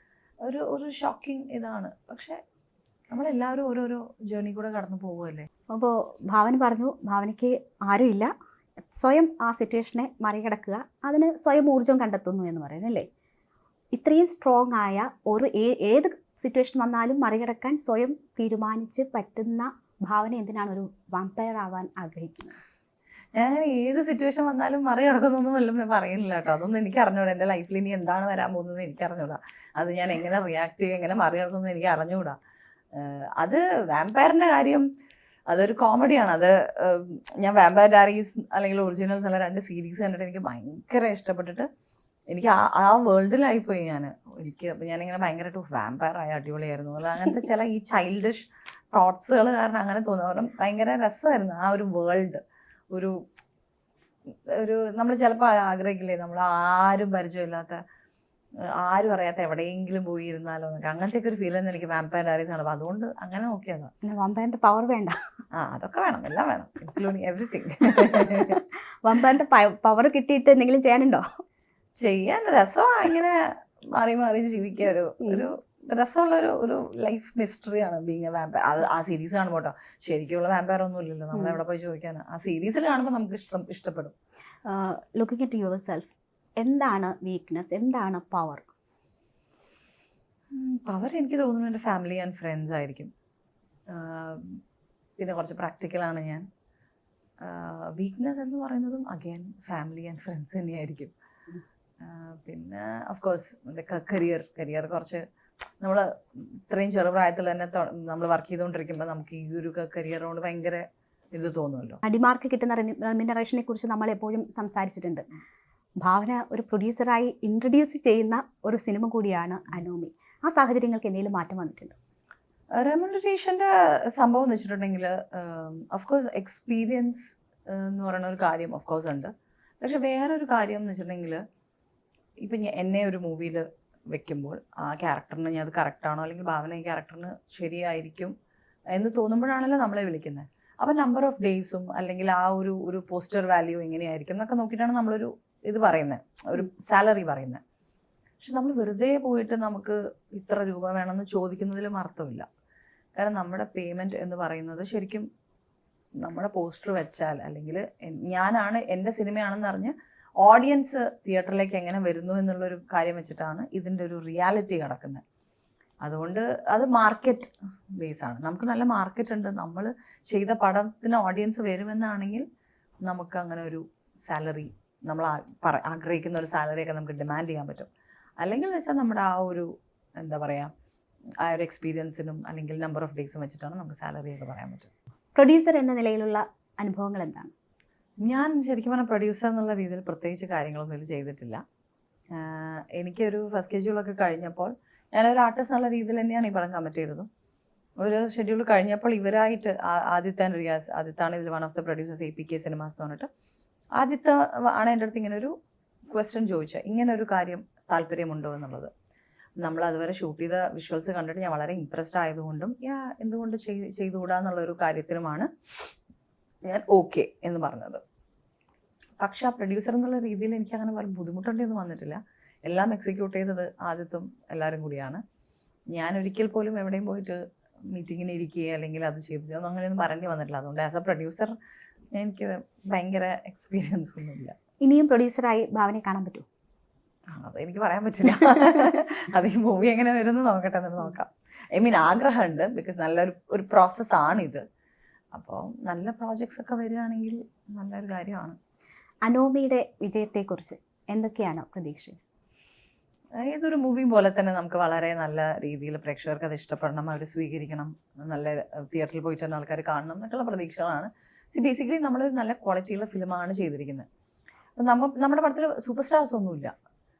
ഒരു ഷോക്കിംഗ് ഇതാണ്. പക്ഷേ നമ്മളെല്ലാവരും ഓരോരോ ജേർണി കൂടെ കടന്നു പോകുമല്ലേ. അപ്പോൾ ഭാവന പറഞ്ഞു, ഭാവനയ്ക്ക് ആരുമില്ല, സ്വയം ആ സിറ്റുവേഷനെ മറികടക്കുക, അതിന് സ്വയം ഊർജ്ജം കണ്ടെത്തുന്നു എന്ന് പറയുന്നല്ലേ. ഇത്രയും സ്ട്രോങ് ആയ ഏത് സിറ്റുവേഷൻ വന്നാലും മറികടക്കാൻ സ്വയം തീരുമാനിച്ച് പറ്റുന്ന ഭാവന എന്തിനാണ് ഒരു വാമ്പയർ ആവാൻ ആഗ്രഹിക്കുന്നത്? ഞാൻ ഏത് സിറ്റുവേഷൻ വന്നാലും മറികടക്കുന്നൊന്നും വല്ലതും പറയുന്നില്ല കേട്ടോ. അതൊന്നും എനിക്ക് അറിഞ്ഞൂടാ. എൻ്റെ ലൈഫിൽ ഇനി എന്താണ് വരാൻ പോകുന്നത് എനിക്ക് അറിഞ്ഞൂടാ. അത് ഞാൻ എങ്ങനെ റിയാക്ട് ചെയ്യും, എങ്ങനെ മറികടക്കുന്നു എനിക്ക് അറിഞ്ഞൂടാ. അത് വാമ്പയറിൻ്റെ കാര്യം അതൊരു കോമഡിയാണ്. അത് ഞാൻ വാമ്പയർ ഡയറീസ് അല്ലെങ്കിൽ ഒറിജിനൽസ് അല്ല 2 സീരീസ് കണ്ടിട്ട് എനിക്ക് ഭയങ്കര ഇഷ്ടപ്പെട്ടിട്ട് എനിക്ക് ആ വേൾഡിലായിപ്പോയി ഞാനിങ്ങനെ ഭയങ്കരമായിട്ട് വാമ്പയർ ആയ അടിപൊളിയായിരുന്നു അല്ല, അങ്ങനത്തെ ചില ഈ ചൈൽഡിഷ് തോട്ട്സുകൾ കാരണം അങ്ങനെ തോന്നുന്നു. ഭയങ്കര രസമായിരുന്നു ആ ഒരു വേൾഡ്. ഒരു നമ്മൾ ചിലപ്പോൾ ആഗ്രഹിക്കില്ലേ, നമ്മൾ ആരും പരിചയമില്ലാത്ത, ആരും അറിയാത്ത എവിടെയെങ്കിലും പോയി ഇരുന്നാലോ എന്നൊക്കെ, അങ്ങനത്തെ ഒരു ഫീൽ തന്നെ എനിക്ക് വാമ്പയർ ഡയറീസ് ആണ്. അപ്പോൾ അതുകൊണ്ട് അങ്ങനെ നോക്കിയതാണ്. വാമ്പയറിൻ്റെ പവർ വേണ്ട? അതൊക്കെ വേണം, എല്ലാം വേണം, ഇൻക്ലൂഡിങ് എവറിത്തിങ്. വാമ്പയറിൻ്റെ പവർ കിട്ടിയിട്ട് എന്തെങ്കിലും ചെയ്യാനുണ്ടോ? ചെയ്യാൻ രസമാണ്, ഇങ്ങനെ മാറി മാറി ജീവിക്കുക. ഒരു രസമുള്ള ഒരു ലൈഫ് മിസ്റ്ററിയാണ് ബീങ് എ വാമ്പയർ. ആ സീരീസ് കാണുമ്പോൾ കേട്ടോ, ശരിക്കുള്ള വാമ്പയർ ഒന്നും ഇല്ലല്ലോ, നമ്മൾ എവിടെ പോയി ചോദിക്കാനാണ്. ആ സീരീസിൽ കാണുമ്പോൾ നമുക്ക് ഇഷ്ടപ്പെടും. ലുക്കിംഗ് അറ്റ് യുവർ സെൽഫ്, എന്താണ് വീക്ക്നെസ്, എന്താണ് പവർ? പവർ എനിക്ക് തോന്നുന്നു എൻ്റെ ഫാമിലി ആൻഡ് ഫ്രണ്ട്സ് ആയിരിക്കും. പിന്നെ കുറച്ച് പ്രാക്ടിക്കലാണ് ഞാൻ. വീക്ക്നെസ് എന്ന് പറയുന്നതും അഗെയിൻ ഫാമിലി ആൻഡ് ഫ്രണ്ട്സ് തന്നെയായിരിക്കും. പിന്നെ ഓഫ്കോഴ്സ് എൻ്റെ കരിയർ കുറച്ച് നമ്മൾ ഇത്രയും ചെറുപ്രായത്തിൽ തന്നെ നമ്മൾ വർക്ക് ചെയ്തുകൊണ്ടിരിക്കുമ്പോൾ നമുക്ക് ഈ ഒരു കരിയർ കൊണ്ട് ഭയങ്കര ഇത് തോന്നുമല്ലോ. അടിമാർക്ക് കിട്ടുന്ന റെമ്യൂണറേഷനെ കുറിച്ച് നമ്മൾ എപ്പോഴും സംസാരിച്ചിട്ടുണ്ട്. ഭാവന ഒരു പ്രൊഡ്യൂസറായി ഇൻട്രൊഡ്യൂസ് ചെയ്യുന്ന ഒരു സിനിമ കൂടിയാണ് അനോമി. ആ സാഹചര്യങ്ങൾക്ക് എന്തെങ്കിലും മാറ്റം വന്നിട്ടുണ്ടോ? റെമ്യൂണറേഷൻ്റെ സംഭവം എന്ന് വെച്ചിട്ടുണ്ടെങ്കിൽ ഓഫ്കോഴ്സ് എക്സ്പീരിയൻസ് എന്ന് പറയുന്ന ഒരു കാര്യം ഓഫ്കോഴ്സ് ഉണ്ട്. പക്ഷെ വേറൊരു കാര്യം എന്ന് വെച്ചിട്ടുണ്ടെങ്കിൽ ഇപ്പം എന്നെ ഒരു മൂവിയിൽ വെക്കുമ്പോൾ ആ ക്യാരക്ടറിന് ഞാൻ അത് കറക്റ്റാണോ അല്ലെങ്കിൽ ഭാവന ഈ ക്യാരക്ടറിന് ശരിയായിരിക്കും എന്ന് തോന്നുമ്പോഴാണല്ലോ നമ്മളെ വിളിക്കുന്നത്. അപ്പം നമ്പർ ഓഫ് ഡേയ്സും അല്ലെങ്കിൽ ആ ഒരു പോസ്റ്റർ വാല്യൂ എങ്ങനെയായിരിക്കും എന്നൊക്കെ നോക്കിയിട്ടാണ് നമ്മളൊരു ഇത് പറയുന്നത്, ഒരു സാലറി പറയുന്നത്. പക്ഷെ നമ്മൾ വെറുതെ പോയിട്ട് നമുക്ക് ഇത്ര രൂപ വേണമെന്ന് ചോദിക്കുന്നതിലും അർത്ഥമില്ല. കാരണം നമ്മുടെ പേയ്മെൻറ്റ് എന്ന് പറയുന്നത് ശരിക്കും നമ്മുടെ പോസ്റ്റർ വെച്ചാൽ അല്ലെങ്കിൽ ഞാനാണ് എൻ്റെ സിനിമയാണെന്ന് അറിഞ്ഞ് ഓഡിയൻസ് തിയേറ്ററിലേക്ക് എങ്ങനെ വരുന്നു എന്നുള്ളൊരു കാര്യം വെച്ചിട്ടാണ് ഇതിൻ്റെ ഒരു റിയാലിറ്റി കിടക്കുന്നത്. അതുകൊണ്ട് അത് മാർക്കറ്റ് ബേസാണ്. നമുക്ക് നല്ല മാർക്കറ്റ് ഉണ്ട്. നമ്മൾ ചെയ്ത പടത്തിന് ഓഡിയൻസ് വരുമെന്നാണെങ്കിൽ നമുക്ക് അങ്ങനെ ഒരു സാലറി, നമ്മൾ ആഗ്രഹിക്കുന്ന ഒരു സാലറിയൊക്കെ നമുക്ക് ഡിമാൻഡ് ചെയ്യാൻ പറ്റും. അല്ലെങ്കിൽ എന്ന് വെച്ചാൽ നമ്മുടെ ആ ഒരു എന്താ പറയുക, ആ ഒരു എക്സ്പീരിയൻസിനും അല്ലെങ്കിൽ നമ്പർ ഓഫ് ഡേയ്സും വെച്ചിട്ടാണ് നമുക്ക് സാലറിയൊക്കെ പറയാൻ പറ്റും. പ്രൊഡ്യൂസർ എന്ന നിലയിലുള്ള അനുഭവങ്ങൾ എന്താണ്? ഞാൻ ശരിക്കും പറഞ്ഞാൽ പ്രൊഡ്യൂസർ എന്നുള്ള രീതിയിൽ പ്രത്യേകിച്ച് കാര്യങ്ങളൊന്നും ഇതിൽ ചെയ്തിട്ടില്ല. എനിക്കൊരു ഫസ്റ്റ് ഷെഡ്യൂളൊക്കെ കഴിഞ്ഞപ്പോൾ ഞാനൊരു ആർട്ടിസ്റ്റ് എന്നുള്ള രീതിയിൽ തന്നെയാണ് ഈ പടം കമ്മിറ്റ് ചെയ്തതും. ഒരു ഷെഡ്യൂൾ കഴിഞ്ഞപ്പോൾ ഇവരായിട്ട് ആദിത്യ ആൻഡ് റിയാസ്, ആദിത്യാണ് ഇതിൽ one of the producers, APK cinemas എന്ന് പറഞ്ഞിട്ട്, ആദിത്യ ആണ് എൻ്റെ അടുത്ത് ഇങ്ങനെ ഒരു ക്വസ്റ്റ്യൻ ചോദിച്ചത്, ഇങ്ങനെ ഒരു കാര്യം താല്പര്യമുണ്ടോ എന്നുള്ളത്. നമ്മൾ അതുവരെ ഷൂട്ട് ചെയ്ത വിഷ്വൽസ് കണ്ടിട്ട് ഞാൻ വളരെ ഇംപ്രസ്ഡ് ആയതുകൊണ്ടും എന്തുകൊണ്ട് ചെയ്തുകൂടാന്നുള്ളൊരു കാര്യത്തിനുമാണ് ഞാൻ ഓക്കെ എന്ന് പറഞ്ഞത്. പക്ഷെ ആ പ്രൊഡ്യൂസർ എന്നുള്ള രീതിയിൽ എനിക്ക് അങ്ങനെ വളരെ ബുദ്ധിമുട്ടുണ്ടെന്ന് വന്നിട്ടില്ല. എല്ലാം എക്സിക്യൂട്ട് ചെയ്തത് ആദ്യത്തും എല്ലാവരും കൂടിയാണ്. ഞാൻ ഒരിക്കൽ പോലും എവിടെയും പോയിട്ട് മീറ്റിങ്ങിന് ഇരിക്കുകയോ അല്ലെങ്കിൽ അത് ചെയ്തു അങ്ങനെയൊന്നും പറയേണ്ടി വന്നിട്ടില്ല. അതുകൊണ്ട് ആസ് എ പ്രൊഡ്യൂസർ എനിക്ക് ഭയങ്കര എക്സ്പീരിയൻസ് ഒന്നുമില്ല. ഇനിയും പ്രൊഡ്യൂസറായി ഭാവനയെ കാണാൻ പറ്റുമോ? അതെനിക്ക് പറയാൻ പറ്റില്ല. അത് ഈ മൂവി എങ്ങനെ വരുമെന്ന് നോക്കട്ടെ, എന്നിട്ട് നോക്കാം. ആഗ്രഹമുണ്ട്. ബിക്കോസ് നല്ലൊരു പ്രോസസ്സാണിത്. അപ്പോൾ നല്ല പ്രോജക്ട്സ് ഒക്കെ വരികയാണെങ്കിൽ നല്ലൊരു കാര്യമാണ്. അനോമിയുടെ വിജയത്തെക്കുറിച്ച് എന്തൊക്കെയാണ് പ്രതീക്ഷ? ഏതൊരു മൂവിയും പോലെ തന്നെ നമുക്ക് വളരെ നല്ല രീതിയിൽ പ്രേക്ഷകർക്ക് അത് ഇഷ്ടപ്പെടണം, അവർ സ്വീകരിക്കണം, നല്ല തിയേറ്ററിൽ പോയിട്ട് തന്നെ ആൾക്കാർ കാണണം എന്നൊക്കെയുള്ള പ്രതീക്ഷകളാണ്. ബേസിക്കലി നമ്മളൊരു നല്ല ക്വാളിറ്റിയുള്ള ഫിലിമാണ് ചെയ്തിരിക്കുന്നത്. നമ്മുടെ പടത്തിൽ സൂപ്പർ സ്റ്റാർസ് ഒന്നുമില്ല.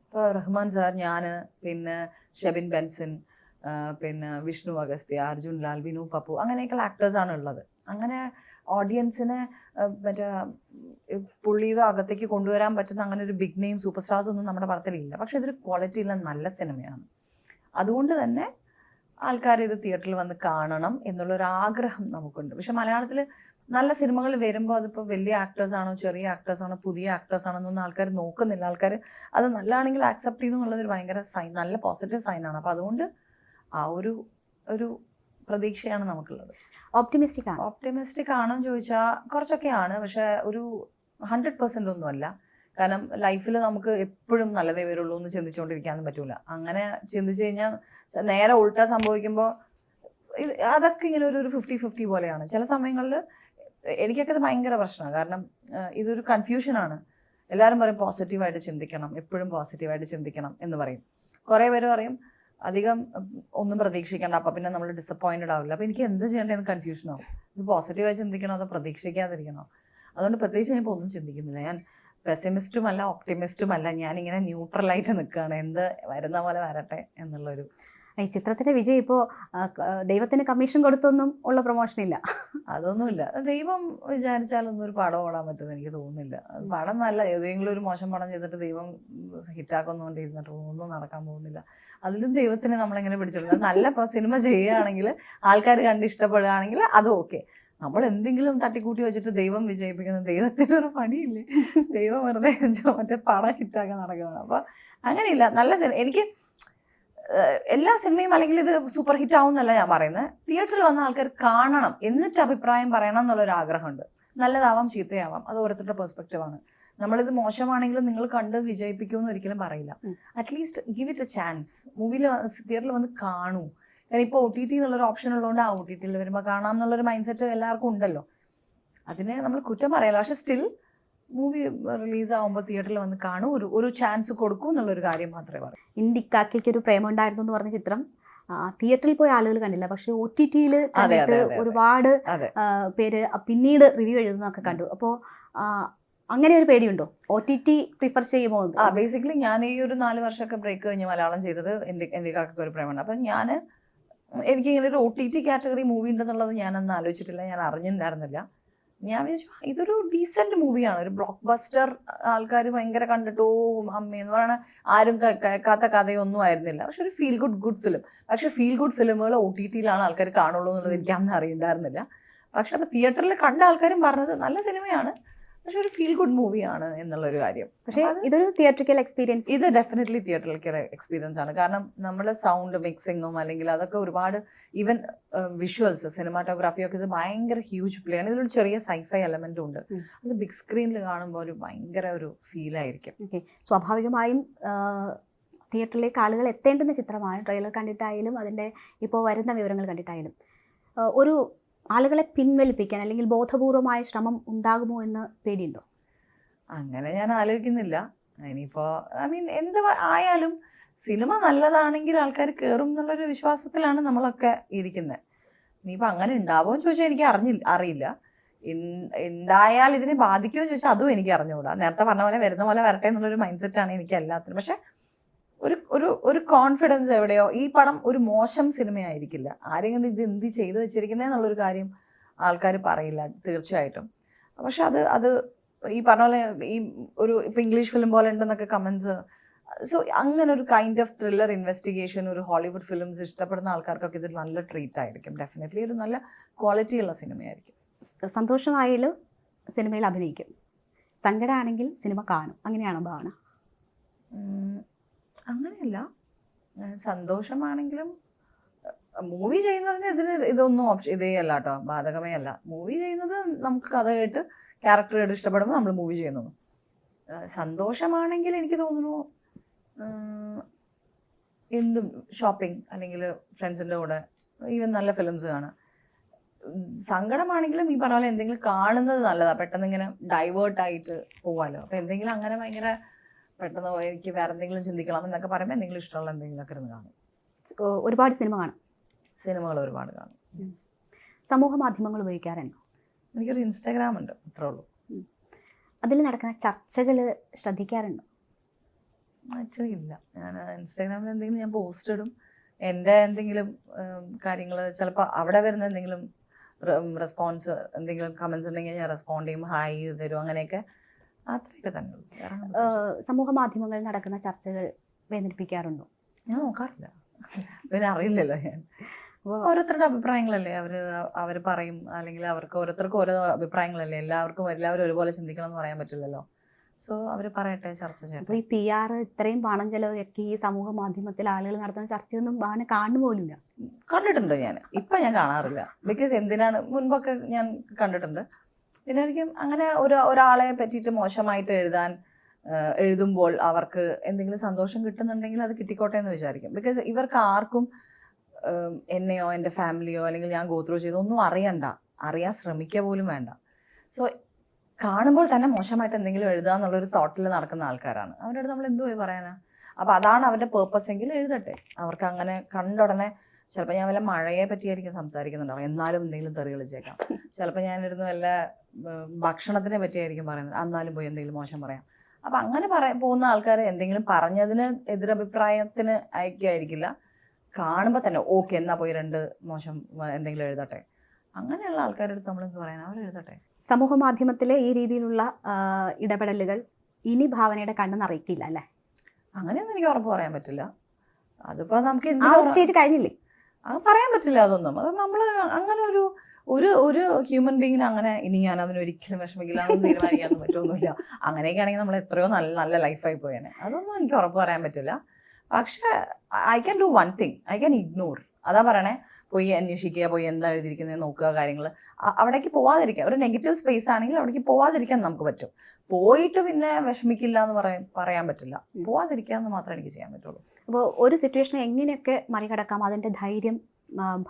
ഇപ്പോൾ റഹ്മാൻ സാർ, ഞാൻ, പിന്നെ ഷെബിൻ ബെൻസൺ, പിന്നെ വിഷ്ണു അഗസ്ത്യ, അർജുൻ ലാൽ, വിനു പപ്പു, അങ്ങനെയൊക്കെയുള്ള ആക്ടേഴ്സാണ് ഉള്ളത്. അങ്ങനെ ഓഡിയൻസിനെ മറ്റേ പുള്ളിയുടെ അകത്തേക്ക് കൊണ്ടുവരാൻ പറ്റുന്ന അങ്ങനെ ഒരു ബിഗ് നെയിം സൂപ്പർ സ്റ്റാർസ് ഒന്നും നമ്മുടെ പടത്തിലില്ല. പക്ഷെ ഇതൊരു ക്വാളിറ്റിയുള്ള നല്ല സിനിമയാണ്. അതുകൊണ്ട് തന്നെ ആൾക്കാർ ഇത് തിയേറ്ററിൽ വന്ന് കാണണം എന്നുള്ളൊരു ആഗ്രഹം നമുക്കുണ്ട്. പക്ഷെ മലയാളത്തിൽ നല്ല സിനിമകൾ വരുമ്പോൾ അതിപ്പോൾ വലിയ ആക്ടേഴ്സാണോ ചെറിയ ആക്ടേഴ്സാണോ പുതിയ ആക്ടേഴ്സാണോ എന്നൊന്നും ആൾക്കാർ നോക്കുന്നില്ല. ആൾക്കാർ അത് നല്ലതാണെങ്കിൽ ആക്സെപ്റ്റ് ചെയ്യുന്നു എന്നുള്ളതൊരു ഭയങ്കര സൈൻ, നല്ല പോസിറ്റീവ് സൈനാണ്. അപ്പോൾ അതുകൊണ്ട് ആ ഒരു പ്രതീക്ഷയാണ് നമുക്കുള്ളത്. ഓപ്റ്റിമിസ്റ്റിക് ആണോ എന്ന് ചോദിച്ചാൽ കുറച്ചൊക്കെയാണ്. പക്ഷെ ഒരു 100% ഒന്നുമല്ല. കാരണം ലൈഫിൽ നമുക്ക് എപ്പോഴും നല്ലതേ വരുള്ളൂ എന്ന് ചിന്തിച്ചുകൊണ്ടിരിക്കാനും പറ്റൂല. അങ്ങനെ ചിന്തിച്ചു കഴിഞ്ഞാൽ നേരെ ഉൾട്ടാ സംഭവിക്കുമ്പോൾ അതൊക്കെ ഇങ്ങനെ ഒരു 50-50 പോലെയാണ്. ചില സമയങ്ങളിൽ എനിക്കൊക്കെ ഇത് ഭയങ്കര പ്രശ്നമാണ്. കാരണം ഇതൊരു കൺഫ്യൂഷനാണ്. എല്ലാവരും പറയും പോസിറ്റീവായിട്ട് ചിന്തിക്കണം, എപ്പോഴും പോസിറ്റീവായിട്ട് ചിന്തിക്കണം എന്ന് പറയും. കുറേ പേര് പറയും അധികം ഒന്നും പ്രതീക്ഷിക്കേണ്ട, അപ്പം പിന്നെ നമ്മൾ ഡിസപ്പോയിൻറ്റഡ് ആവില്ല. അപ്പോൾ എനിക്ക് എന്ത് ചെയ്യേണ്ടതെന്ന് കൺഫ്യൂഷനാവും. ഇത് പോസിറ്റീവായി ചിന്തിക്കണോ അതോ പ്രതീക്ഷിക്കാതിരിക്കണോ? അതുകൊണ്ട് പ്രത്യേകിച്ച് ഞാൻ ഇപ്പോൾ ഒന്നും ചിന്തിക്കുന്നില്ല. ഞാൻ പെസിമിസ്റ്റും അല്ല ഓപ്റ്റിമിസ്റ്റും അല്ല, ഞാനിങ്ങനെ ന്യൂട്രലായിട്ട് നിൽക്കുകയാണ്. എന്ത് വരുന്ന പോലെ വരട്ടെ എന്നുള്ളൊരു. ഈ ചിത്രത്തിൻ്റെ വിജയം ഇപ്പോൾ ദൈവത്തിന് കമ്മീഷൻ കൊടുത്തൊന്നും ഉള്ള പ്രൊമോഷനില്ല. അതൊന്നുമില്ല. ദൈവം വിചാരിച്ചാലൊന്നും ഒരു പടം ഓടാൻ പറ്റുമെന്ന് എനിക്ക് തോന്നുന്നില്ല. പടം നല്ല ഏതെങ്കിലും ഒരു മോശം പടം ചെയ്തിട്ട് ദൈവം ഹിറ്റാക്കൊന്നുകൊണ്ട് ഇരുന്നിട്ട് ഒന്നും നടക്കാൻ പോകുന്നില്ല. അതിലും ദൈവത്തിന് നമ്മളെങ്ങനെ പിടിച്ചെടുക്കുന്നത്? നല്ല സിനിമ ചെയ്യുകയാണെങ്കിൽ ആൾക്കാർ കണ്ട് ഇഷ്ടപ്പെടുകയാണെങ്കിൽ അത് ഓക്കെ. നമ്മൾ എന്തെങ്കിലും തട്ടിക്കൂട്ടി വെച്ചിട്ട് ദൈവം വിജയിപ്പിക്കുന്ന ദൈവത്തിനൊരു പണിയില്ലേ? ദൈവം വെറുതെ മറ്റേ പടം ഹിറ്റാക്കാൻ നടക്കുകയാണ്. അപ്പോൾ അങ്ങനെയില്ല. നല്ല എനിക്ക് എല്ലാ സിനിമയും അല്ലെങ്കിൽ ഇത് സൂപ്പർ ഹിറ്റ് ആവും എന്നല്ല ഞാൻ പറയുന്നത്. തിയേറ്ററിൽ വന്ന ആൾക്കാർ കാണണം, എന്നിട്ട് അഭിപ്രായം പറയണം എന്നുള്ളൊരു ആഗ്രഹമുണ്ട്. നല്ലതാവാം ചീത്തയാവാം, അത് ഓരോരുത്തരുടെ പെർസ്പെക്റ്റീവാണ്. നമ്മളിത് മോശമാണെങ്കിലും നിങ്ങൾ കണ്ട് വിജയിപ്പിക്കുമെന്ന് ഒരിക്കലും പറയില്ല. At least give it A chance. മൂവിയിൽ തിയേറ്ററിൽ വന്ന് കാണൂ. കാരണം ഇപ്പോൾ OTT എന്നുള്ളൊരു ഓപ്ഷൻ ഉള്ളതുകൊണ്ട് ആ OTTയിൽ വരുമ്പോൾ കാണാം എന്നുള്ളൊരു മൈൻഡ് സെറ്റ് എല്ലാവർക്കും ഉണ്ടല്ലോ. അതിനെ നമ്മൾ കുറ്റം പറയല്ല. പക്ഷെ സ്റ്റിൽ മൂവി റിലീസാകുമ്പോൾ തിയേറ്ററിൽ വന്ന് കാണൂ, ഒരു ചാൻസ് കൊടുക്കൂ എന്നുള്ളൊരു കാര്യം മാത്രമേ പറയൂ. ഇന്ത്യക്കാക്കൊരു പ്രേമം ഉണ്ടായിരുന്നു എന്ന് പറഞ്ഞ ചിത്രം തിയേറ്ററിൽ പോയ ആളുകൾ കണ്ടില്ല, പക്ഷെ OTTയിൽ കണ്ടിട്ട് ഒരുപാട് പേര് പിന്നീട് റിവ്യൂ എഴുതുന്നതൊക്കെ കണ്ടു. അപ്പോൾ അങ്ങനെ ഒരു പേടിയുണ്ടോ? OTT പ്രിഫർ ചെയ്യുമോ? ബേസിക്കലി ഞാൻ ഈ ഒരു 4 വർഷമൊക്കെ ബ്രേക്ക് കഴിഞ്ഞ് മലയാളം ചെയ്തത് ഇന്ത്യക്കാർക്ക് ഒരു പ്രേമമാണ്. അപ്പം എനിക്കിങ്ങനെ ഒരു OTT കാറ്റഗറി മൂവി ഉണ്ടെന്നുള്ളത് ഞാനൊന്നും ആലോചിച്ചിട്ടില്ല, ഞാൻ അറിഞ്ഞിട്ടുണ്ടായിരുന്നില്ല. ഞാൻ വിചാരിച്ചു ഇതൊരു ഡീസൻറ്റ് മൂവിയാണ്, ഒരു ബ്ലോക്ക് ബസ്റ്റർ, ആൾക്കാർ ഭയങ്കര കണ്ടിട്ടോ അമ്മയെന്ന് പറയണ ആരും കേൾക്കാത്ത കഥയൊന്നും ആയിരുന്നില്ല. പക്ഷെ ഒരു ഫീൽ ഗുഡ് ഫിലിം. പക്ഷെ ഫീൽ ഗുഡ് ഫിലിമുകൾ OTTയിലാണ് ആൾക്കാർ കാണുള്ളൂ എന്നുള്ളത് എനിക്ക് അന്ന് അറിയണ്ടായിരുന്നില്ല. പക്ഷെ അപ്പോൾ തിയേറ്ററിൽ കണ്ട ആൾക്കാരും പറഞ്ഞത് നല്ല സിനിമയാണ്, പക്ഷെ ഒരു ഫീൽ ഗുഡ് മൂവിയാണ് എന്നുള്ളൊരു കാര്യം. പക്ഷേ ഇതൊരു തിയേറ്ററിക്കൽ എക്സ്പീരിയൻസ്. ഇത് ഡെഫിനറ്റ്ലി തിയേറ്ററിക്കൽ എക്സ്പീരിയൻസ് ആണ്. കാരണം നമ്മൾ സൗണ്ട് മിക്സിങ്ങും അല്ലെങ്കിൽ അതൊക്കെ ഒരുപാട് ഈവൻ വിഷ്വൽസ് സിനിമാറ്റോഗ്രാഫി ഒക്കെ ഇത് ഭയങ്കര ഹ്യൂജ് പ്ലേ ആണ്. ഇതിലൊരു ചെറിയ സൈഫൈ എലമെന്റും ഉണ്ട്. അത് ബിഗ് സ്ക്രീനിൽ കാണുമ്പോൾ ഒരു ഭയങ്കര ഒരു ഫീലായിരിക്കും. ഓക്കെ, സ്വാഭാവികമായും തിയേറ്ററിലേക്ക് ആളുകൾ എത്തേണ്ടുന്ന ചിത്രമാണ്. ട്രെയിലർ കണ്ടിട്ടായാലും അതിൻ്റെ ഇപ്പോൾ വരുന്ന വിവരങ്ങൾ കണ്ടിട്ടായാലും ഒരു ആളുകളെ പിൻവലിപ്പിക്കാൻ അല്ലെങ്കിൽ ബോധപൂർവമായ ശ്രമം ഉണ്ടാകുമോ എന്ന് പേടിയുണ്ടോ? അങ്ങനെ ഞാൻ ആലോചിക്കുന്നില്ല. ഇനിയിപ്പോൾ ഐ മീൻ എന്ത് ആയാലും സിനിമ നല്ലതാണെങ്കിൽ ആൾക്കാർ കയറും എന്നുള്ളൊരു വിശ്വാസത്തിലാണ് നമ്മളൊക്കെ ഇരിക്കുന്നത്. ഇനിയിപ്പോൾ അങ്ങനെ ഉണ്ടാവുമോ എന്ന് ചോദിച്ചാൽ എനിക്ക് അറിയില്ല. ഉണ്ടായാൽ ഇതിനെ ബാധിക്കുമോ എന്ന് ചോദിച്ചാൽ അതും എനിക്ക് അറിഞ്ഞുകൂടാ. നേരത്തെ പറഞ്ഞ പോലെ വരുന്ന പോലെ വരട്ടെ എന്നുള്ളൊരു മൈൻഡ് സെറ്റാണ് എനിക്ക് എല്ലാത്തിനും. പക്ഷെ ഒരു കോൺഫിഡൻസ് എവിടെയോ ഈ പടം ഒരു മോശം സിനിമയായിരിക്കില്ല. ആരെങ്കിലും ഇത് എന്ത് ചെയ്തു വെച്ചിരിക്കുന്നത് എന്നുള്ളൊരു കാര്യം ആൾക്കാർ പറയില്ല തീർച്ചയായിട്ടും. പക്ഷെ അത് ഈ പറഞ്ഞ പോലെ ഈ ഒരു ഇപ്പം ഇംഗ്ലീഷ് ഫിലിം പോലെ ഉണ്ടെന്നൊക്കെ കമൻസ്. സോ അങ്ങനെ ഒരു കൈൻഡ് ഓഫ് ത്രില്ലർ ഇൻവെസ്റ്റിഗേഷൻ ഒരു ഹോളിവുഡ് ഫിലിംസ് ഇഷ്ടപ്പെടുന്ന ആൾക്കാർക്കൊക്കെ ഇത് നല്ല ട്രീറ്റ് ആയിരിക്കും. ഡെഫിനറ്റ്ലി ഒരു നല്ല ക്വാളിറ്റിയുള്ള സിനിമയായിരിക്കും. സന്തോഷമായാലും സിനിമയിൽ അഭിനയിക്കും, സങ്കടമാണെങ്കിൽ സിനിമ കാണും, അങ്ങനെയാണോ ഭാവന? അങ്ങനെയല്ല, സന്തോഷമാണെങ്കിലും മൂവി ചെയ്യുന്നതിന് ഇതൊന്നും ഇതേ അല്ല കേട്ടോ, ബാധകമേ അല്ല. മൂവി ചെയ്യുന്നത് നമുക്ക് കഥ കേട്ട് ക്യാരക്ടർ കേട്ട് ഇഷ്ടപ്പെടുമ്പോൾ നമ്മൾ മൂവി ചെയ്യുന്നു. സന്തോഷമാണെങ്കിൽ എനിക്ക് തോന്നുന്നു എന്തും ഷോപ്പിംഗ് അല്ലെങ്കിൽ ഫ്രണ്ട്സിൻ്റെ കൂടെ ഈവൻ നല്ല ഫിലിംസ് കാണാം. സങ്കടമാണെങ്കിലും ഈ പറഞ്ഞ പോലെ എന്തെങ്കിലും കാണുന്നത് നല്ലതാണ്. പെട്ടെന്ന് ഇങ്ങനെ ഡൈവേർട്ടായിട്ട് പോവാമല്ലോ. അപ്പോൾ എന്തെങ്കിലും അങ്ങനെ ഭയങ്കര പെട്ടെന്ന് എനിക്ക് വേറെ എന്തെങ്കിലും ചിന്തിക്കണം എന്നൊക്കെ പറയുമ്പോൾ എന്തെങ്കിലും ഇഷ്ടമുള്ള എന്തെങ്കിലുമൊക്കെ ഇരുന്ന് കാണും. ഒരുപാട് സിനിമ കാണും, സിനിമകൾ ഒരുപാട് കാണും. സമൂഹ മാധ്യമങ്ങൾ ഉപയോഗിക്കാറുണ്ടോ? എനിക്കൊരു ഇൻസ്റ്റാഗ്രാം ഉണ്ട്, അത്രേ ഉള്ളൂ. അതിൽ നടക്കുന്ന ചർച്ചകൾ ശ്രദ്ധിക്കാറുണ്ടോ? ആക്ച്വലി ഇല്ല. ഞാൻ ഇൻസ്റ്റാഗ്രാമിൽ എന്തെങ്കിലും ഞാൻ പോസ്റ്റ് ഇടും, എൻ്റെ എന്തെങ്കിലും കാര്യങ്ങൾ ചിലപ്പോൾ അവിടെ വരുന്ന എന്തെങ്കിലും റെസ്പോൺസ് എന്തെങ്കിലും കമൻസ് ഉണ്ടെങ്കിൽ ഞാൻ റെസ്പോണ്ട് ചെയ്യും, ഹായ് തരും, അങ്ങനെയൊക്കെ, അത്രയൊക്കെ തന്നെ ഉള്ളൂ. സമൂഹ മാധ്യമങ്ങളിൽ നടക്കുന്ന ചർച്ചകൾ വേദനിപ്പിക്കാറുണ്ടോ? ഞാൻ നോക്കാറില്ല, പിന്നെ അറിയില്ലല്ലോ. ഞാൻ ഓരോരുത്തരുടെ അഭിപ്രായങ്ങളല്ലേ അവർ പറയും, അല്ലെങ്കിൽ അവർക്ക് ഓരോരുത്തർക്കും ഓരോ അഭിപ്രായങ്ങളല്ലേ. എല്ലാവരും ഒരുപോലെ ചിന്തിക്കണം എന്ന് പറയാൻ പറ്റില്ലല്ലോ. സോ അവർ പറയട്ടെ, ചർച്ച ചെയ്യട്ടെ. അപ്പോൾ ഈ PR ഇത്രയും പണം ചെലവൊക്കെ ഈ സമൂഹ മാധ്യമത്തിൽ ആളുകൾ നടത്തുന്ന ചർച്ചയൊന്നും ഭാവന കാണുപോലില്ല. കണ്ടിട്ടുണ്ട് ഞാൻ, ഇപ്പം ഞാൻ കാണാറില്ല. ബിക്കോസ് എന്തിനാണ്, മുൻപൊക്കെ ഞാൻ കണ്ടിട്ടുണ്ട്. പിന്നെ ഒരിക്കലും അങ്ങനെ ഒരാളെ പറ്റിയിട്ട് മോശമായിട്ട് എഴുതുമ്പോൾ അവർക്ക് എന്തെങ്കിലും സന്തോഷം കിട്ടുന്നുണ്ടെങ്കിൽ അത് കിട്ടിക്കോട്ടെ എന്ന് വിചാരിക്കും. ബിക്കോസ് ഇവർക്ക് ആർക്കും എന്നെയോ എൻ്റെ ഫാമിലിയോ അല്ലെങ്കിൽ ഞാൻ ഗോ ത്രൂ ചെയ്തോ ഒന്നും അറിയാൻ ശ്രമിക്കുക പോലും വേണ്ട. സോ കാണുമ്പോൾ തന്നെ മോശമായിട്ട് എന്തെങ്കിലും എഴുതുക എന്നുള്ളൊരു തോട്ടിൽ നടക്കുന്ന ആൾക്കാരാണ്. അവരുടെ അടുത്ത് നമ്മൾ എന്തു പോയി പറയാനാ? അപ്പോൾ അതാണ് അവരുടെ പേർപ്പസ് എങ്കിൽ എഴുതട്ടെ. അവർക്ക് അങ്ങനെ കണ്ടുടനെ ചിലപ്പോൾ ഞാൻ വല്ല മഴയെ പറ്റിയായിരിക്കും സംസാരിക്കുന്നുണ്ടാവും, എന്നാലും എന്തെങ്കിലും തെറി കളിച്ചേക്കാം. ചിലപ്പോൾ ഞാനിരുന്ന് വല്ല ഭക്ഷണത്തിനെ പറ്റിയായിരിക്കും പറയുന്നത്, എന്നാലും പോയി എന്തെങ്കിലും മോശം പറയാം. അപ്പം അങ്ങനെ പോകുന്ന ആൾക്കാർ എന്തെങ്കിലും പറഞ്ഞതിന് എതിരഭിപ്രായത്തിന് അയക്കുകയായിരിക്കില്ല. കാണുമ്പോൾ തന്നെ ഓക്കെ എന്നാൽ പോയി 2 മോശം എന്തെങ്കിലും എഴുതട്ടെ. അങ്ങനെയുള്ള ആൾക്കാരുടെ അടുത്ത് നമ്മളെന്ത് പറയാൻ, അവർ എഴുതട്ടെ. സമൂഹ മാധ്യമത്തിലെ ഈ രീതിയിലുള്ള ഇടപെടലുകൾ ഇനി ഭാവനയുടെ കണ്ണ് നിറയ്ക്കില്ല അല്ലേ? അങ്ങനെയൊന്നും എനിക്ക് ഉറപ്പ് പറയാൻ പറ്റില്ല. അതിപ്പോൾ നമുക്ക് സ്റ്റേജ് കഴിഞ്ഞില്ലേ, പറയാൻ പറ്റില്ല അതൊന്നും. അത് നമ്മൾ അങ്ങനെ ഒരു ഹ്യൂമൻ ബീങ്ങിന് അങ്ങനെ ഇനി ഞാൻ അതിനൊരിക്കലും വിഷമിക്കില്ല എന്നൊന്നും തീരുമാനിക്കാനൊന്നും പറ്റുമൊന്നുമില്ല. അങ്ങനെയൊക്കെ ആണെങ്കിൽ നമ്മൾ എത്രയോ നല്ല ലൈഫായി പോയേനെ. അതൊന്നും എനിക്ക് ഉറപ്പ് പറയാൻ പറ്റില്ല. പക്ഷേ I can do one thing, I can ignore. അതാ പറയണേ, പോയി അന്വേഷിക്കുക, പോയി എന്താ എഴുതിയിരിക്കുന്നത് നോക്കുക, കാര്യങ്ങൾ അവിടേക്ക് പോവാതിരിക്കുക. ഒരു നെഗറ്റീവ് സ്പേസ് ആണെങ്കിൽ അവിടേക്ക് പോവാതിരിക്കാൻ നമുക്ക് പറ്റും. പോയിട്ട് പിന്നെ വിഷമിക്കില്ല എന്ന് പറയാൻ പറ്റില്ല. പോവാതിരിക്കുക എന്ന് മാത്രമേ എനിക്ക് ചെയ്യാൻ പറ്റുള്ളൂ. അപ്പോൾ ഒരു സിറ്റുവേഷനെ എങ്ങനെയൊക്കെ മറികടക്കാം അതിൻ്റെ ധൈര്യം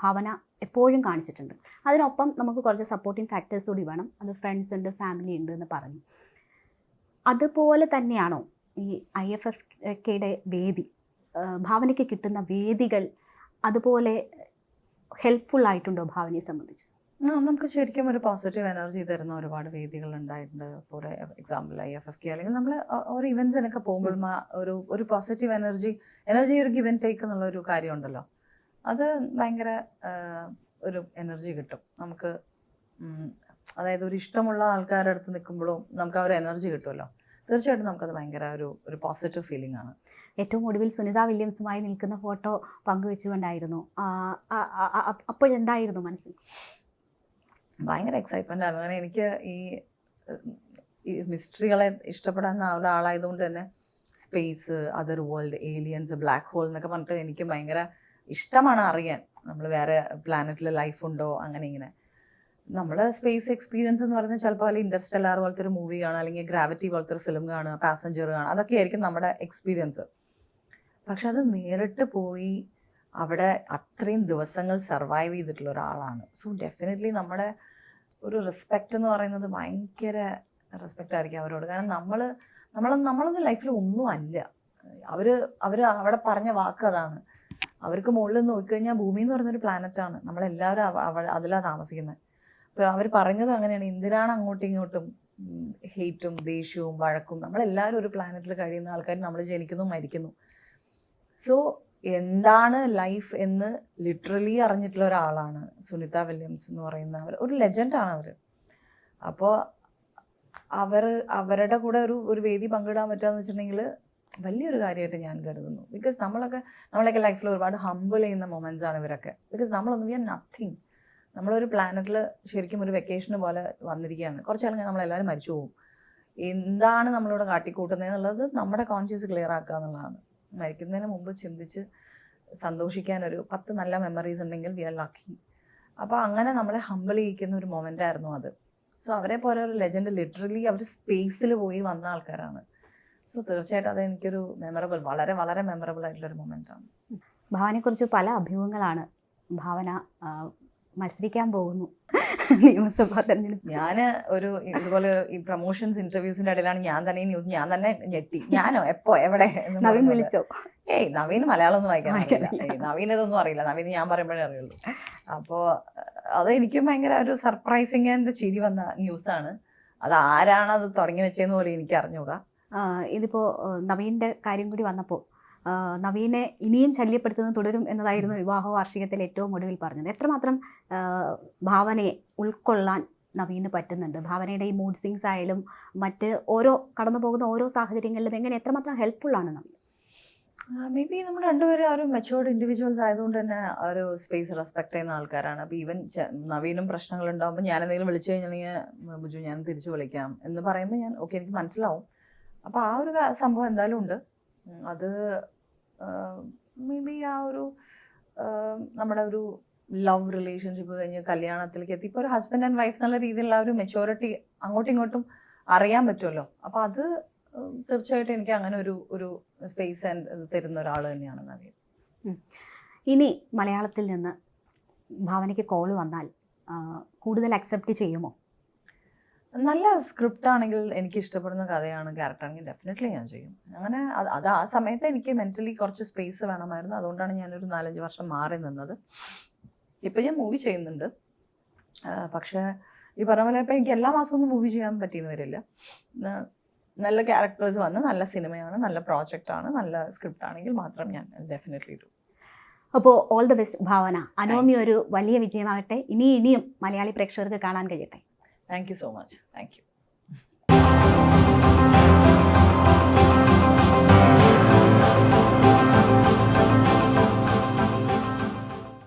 ഭാവന എപ്പോഴും കാണിച്ചിട്ടുണ്ട്. അതിനൊപ്പം നമുക്ക് കുറച്ച് സപ്പോർട്ടിങ് ഫാക്ടേഴ്സ് കൂടി വേണം. അത് ഫ്രണ്ട്സ് ഉണ്ട്, ഫാമിലി ഉണ്ട് എന്ന് പറഞ്ഞു. അതുപോലെ തന്നെയാണോ ഈ IFFKയുടെ വേദി, ഭാവനയ്ക്ക് കിട്ടുന്ന വേദികൾ അതുപോലെ ഹെൽപ്ഫുൾ ആയിട്ടുണ്ടോ ഭാവനയെ സംബന്ധിച്ച്? നമുക്ക് ശരിക്കും ഒരു പോസിറ്റീവ് എനർജി തരുന്ന ഒരുപാട് വേദികൾ ഉണ്ടായിട്ടുണ്ട്. ഫോർ എക്സാമ്പിൾ IFFK അല്ലെങ്കിൽ നമ്മൾ ഓരോ ഇവൻറ്റ്സിനൊക്കെ പോകുമ്പോൾ ഒരു പോസിറ്റീവ് എനർജി ഒരു ഗിവ് ആൻഡ് ടേക്ക് എന്നുള്ള ഒരു കാര്യമുണ്ടല്ലോ, അത് ഭയങ്കര ഒരു എനർജി കിട്ടും നമുക്ക്. അതായത് ഒരു ഇഷ്ടമുള്ള ആൾക്കാരുടെ അടുത്ത് നിൽക്കുമ്പോഴും നമുക്ക് ആ ഒരു എനർജി കിട്ടുമല്ലോ. തീർച്ചയായിട്ടും നമുക്കത് ഭയങ്കര ഒരു പോസിറ്റീവ് ഫീലിംഗ് ആണ്. ഏറ്റവും ഒടുവിൽ സുനിത വില്യംസുമായി നിൽക്കുന്ന ഫോട്ടോ പങ്കുവെച്ചുകൊണ്ടായിരുന്നു. അപ്പോഴെന്തായിരുന്നു മനസ്സിൽ? ഭയങ്കര എക്സൈറ്റ്മെൻ്റ് ആയിരുന്നു. അങ്ങനെ എനിക്ക് ഈ ഈ മിസ്റ്ററികളെ ഇഷ്ടപ്പെടാവുന്ന ഒരാളായതുകൊണ്ട് തന്നെ space, other world, aliens, black hole എന്നൊക്കെ പറഞ്ഞിട്ട് എനിക്ക് ഭയങ്കര ഇഷ്ടമാണ് അറിയാൻ. നമ്മൾ വേറെ പ്ലാനറ്റിൽ ലൈഫ് ഉണ്ടോ അങ്ങനെ ഇങ്ങനെ. നമ്മൾ സ്പേസ് എക്സ്പീരിയൻസ് എന്ന് പറയുന്നത് ചിലപ്പോൾ അല്ലെങ്കിൽ ഇൻറ്റർസ്റ്റെല്ലാർ പോലത്തെ ഒരു മൂവി കാണുക, അല്ലെങ്കിൽ ഗ്രാവിറ്റി പോലത്തെ ഒരു ഫിലിം കാണുക, പാസഞ്ചർ കാണുക, അതൊക്കെ ആയിരിക്കും നമ്മുടെ എക്സ്പീരിയൻസ്. പക്ഷെ അത് നേരിട്ട് പോയി അവിടെ അത്രയും ദിവസങ്ങൾ സർവൈവ് ചെയ്തിട്ടുള്ള ഒരാളാണ്. സോ ഡെഫിനറ്റ്ലി നമ്മുടെ ഒരു റെസ്പെക്റ്റ് എന്ന് പറയുന്നത് ഭയങ്കര റെസ്പെക്റ്റ് ആയിരിക്കും അവരോട്. കാരണം നമ്മളൊന്നും ലൈഫിൽ ഒന്നും അല്ല. അവർ അവിടെ പറഞ്ഞ വാക്ക് അതാണ്. അവർക്ക് മുകളിൽ നോക്കിക്കഴിഞ്ഞാൽ ഭൂമി എന്ന് പറയുന്നൊരു പ്ലാനറ്റാണ്. നമ്മളെല്ലാവരും അതിലാണ് താമസിക്കുന്നത്. അപ്പോൾ അവർ പറഞ്ഞത് അങ്ങനെയാണ്, എന്തിനാണ് അങ്ങോട്ടും ഇങ്ങോട്ടും ഹെയ്റ്റും ദേഷ്യവും വഴക്കും? നമ്മളെല്ലാവരും ഒരു പ്ലാനറ്റിൽ കഴിയുന്ന ആൾക്കാർ, നമ്മൾ ജനിക്കുന്നു മരിക്കുന്നു. സോ എന്താണ് ലൈഫ് എന്ന് ലിറ്ററലി അറിഞ്ഞിട്ടുള്ള ഒരാളാണ് സുനിത വില്യംസ് എന്ന് പറയുന്ന ഒരു ലെജൻഡാണ് അവർ. അപ്പോൾ അവരുടെ കൂടെ ഒരു വേദി പങ്കിടാൻ പറ്റുകയെന്ന് വെച്ചിട്ടുണ്ടെങ്കിൽ വലിയൊരു കാര്യമായിട്ട് ഞാൻ കരുതുന്നു. ബിക്കോസ് നമ്മളൊക്കെ ലൈഫിൽ ഒരുപാട് ഹംബിൾ ചെയ്യുന്ന മൊമെൻറ്റ്സ് ആണ് ഇവരൊക്കെ. Because we are nothing. നമ്മളൊരു പ്ലാനറ്റിൽ ശരിക്കും ഒരു വെക്കേഷന് പോലെ വന്നിരിക്കുകയാണ്. കുറച്ച് കാലം നമ്മളെല്ലാവരും മരിച്ചു പോകും. എന്താണ് നമ്മളിവിടെ കാട്ടിക്കൂട്ടുന്നത് എന്നുള്ളത് നമ്മുടെ കോൺഷ്യസ് ക്ലിയർ ആക്കുക എന്നുള്ളതാണ്. മരിക്കുന്നതിന് മുമ്പ് ചിന്തിച്ച് സന്തോഷിക്കാൻ ഒരു 10 നല്ല മെമ്മറീസ് ഉണ്ടെങ്കിൽ വി ആർ ലക്കി. അപ്പോൾ അങ്ങനെ നമ്മളെ ഹംബിൾ ചെയ്യിക്കുന്ന ഒരു മൊമെൻ്റ് ആയിരുന്നു അത്. സോ അവരെ പോലെ ഒരു ലെജൻഡ് ലിറ്ററലി അവർ സ്പേസിൽ പോയി വന്ന ആൾക്കാരാണ്. സോ തീർച്ചയായിട്ടും അത് എനിക്കൊരു വളരെ വളരെ മെമ്മറബിൾ ആയിട്ടുള്ളൊരു മൊമെൻ്റാണ്. ഭാവനയെക്കുറിച്ച് പല അഭ്യൂഹങ്ങളാണ്. ഭാവന മത്സരിക്കാൻ പോകുന്നു നിയമസഭാ തെരഞ്ഞെടുപ്പ്. ഞാൻ ഇതുപോലെ ഈ പ്രൊമോഷൻസ് ഇന്റർവ്യൂസിന്റെ ഇടയിലാണ് ഞാൻ തന്നെ ഞെട്ടി. ഞാനോ എപ്പോ എവിടെ നവീൻ വിളിച്ചോ? നവീൻ മലയാളം ഒന്നും വായിക്കാൻ അറിയില്ല. നവീൻ ഇതൊന്നും അറിയില്ല. നവീൻ ഞാൻ പറയുമ്പോഴേ അറിയുള്ളൂ. അപ്പോൾ അത് എനിക്കും ഭയങ്കര ഒരു സർപ്രൈസിങ് ആൻഡ് ചിരി വന്ന ന്യൂസാണ്. അത് ആരാണ് അത് തുടങ്ങി വെച്ചതെന്ന് പോലും എനിക്ക് അറിഞ്ഞൂടാ. ഇതിപ്പോൾ നവീൻ്റെ കാര്യം കൂടി വന്നപ്പോൾ നവീനെ ഇനിയും ശല്യപ്പെടുത്തുന്നത് തുടരും എന്നതായിരുന്നു വിവാഹ വാർഷികത്തിൽ ഏറ്റവും ഒടുവിൽ പറഞ്ഞത്. എത്രമാത്രം ഭാവനയെ ഉൾക്കൊള്ളാൻ നവീന് പറ്റുന്നുണ്ട്? ഭാവനയുടെ ഈ മൂഡ് സ്വിങ്സ് ആയാലും മറ്റ് കടന്നു പോകുന്ന ഓരോ സാഹചര്യങ്ങളിലും എങ്ങനെ എത്രമാത്രം ഹെൽപ്ഫുള്ളാണ് നവീൻ? മേ ബി നമ്മൾ രണ്ടുപേരും ഒരു മെച്ചുവേർഡ് ഇൻഡിവിജ്വൽസ് ആയതുകൊണ്ട് തന്നെ ഒരു സ്പേസ് റെസ്പെക്ട് ചെയ്യുന്ന ആൾക്കാരാണ്. അപ്പോൾ ഈവൻ നവീനും പ്രശ്നങ്ങളുണ്ടാകുമ്പോൾ ഞാൻ എന്തെങ്കിലും വിളിച്ചു കഴിഞ്ഞിട്ടുണ്ടെങ്കിൽ ബുജു ഞാൻ തിരിച്ചു വിളിക്കാം എന്ന് പറയുമ്പോൾ ഞാൻ ഓക്കെ എനിക്ക് മനസ്സിലാവും. അപ്പോൾ ആ ഒരു സംഭവം എന്തായാലും ഉണ്ട്. അത് മേ ബി നമ്മുടെ ഒരു ലവ് റിലേഷൻഷിപ്പ് കഴിഞ്ഞ് കല്യാണത്തിലേക്ക് എത്തി ഇപ്പോൾ ഒരു ഹസ്ബൻഡ് ആൻഡ് വൈഫ് എന്നുള്ള രീതിയിലുള്ള ഒരു മെച്യൂരിറ്റി അങ്ങോട്ടും ഇങ്ങോട്ടും അറിയാൻ പറ്റുമല്ലോ. അപ്പോൾ അത് തീർച്ചയായിട്ടും എനിക്ക് അങ്ങനെ ഒരു സ്പേസ് തരുന്ന ഒരാൾ തന്നെയാണ് നവീൻ. ഇനി മലയാളത്തിൽ നിന്ന് ഭാവനയ്ക്ക് കോള് വന്നാൽ കൂടുതൽ അക്സെപ്റ്റ് ചെയ്യുമോ? നല്ല സ്ക്രിപ്റ്റ് ആണെങ്കിൽ, എനിക്ക് ഇഷ്ടപ്പെടുന്ന കഥയാണ്, ക്യാരക്ടറാണെങ്കിൽ ഡെഫിനറ്റ്ലി ഞാൻ ചെയ്യും. അങ്ങനെ അത് ആ സമയത്ത് എനിക്ക് മെൻ്റലി കുറച്ച് സ്പേസ് വേണമായിരുന്നു. അതുകൊണ്ടാണ് ഞാനൊരു 4-5 വർഷം മാറി നിന്നത്. ഇപ്പം ഞാൻ മൂവി ചെയ്യുന്നുണ്ട്. പക്ഷേ ഈ പറഞ്ഞ പോലെ ഇപ്പം എനിക്ക് എല്ലാ മാസവും ഒന്നും മൂവി ചെയ്യാൻ പറ്റിയെന്ന് വരില്ല. നല്ല ക്യാരക്ടേഴ്സ് വന്ന് നല്ല സിനിമയാണ്, നല്ല പ്രോജക്റ്റാണ്, നല്ല സ്ക്രിപ്റ്റ് ആണെങ്കിൽ മാത്രം ഞാൻ ഡെഫിനറ്റ്ലി ഇടും. അപ്പോൾ all the best Bhavana. Anomie ഒരു വലിയ വിജയമാകട്ടെ. ഇനിയും മലയാളി പ്രേക്ഷകർക്ക് കാണാൻ കഴിയട്ടെ. Thank you so much. Thank you.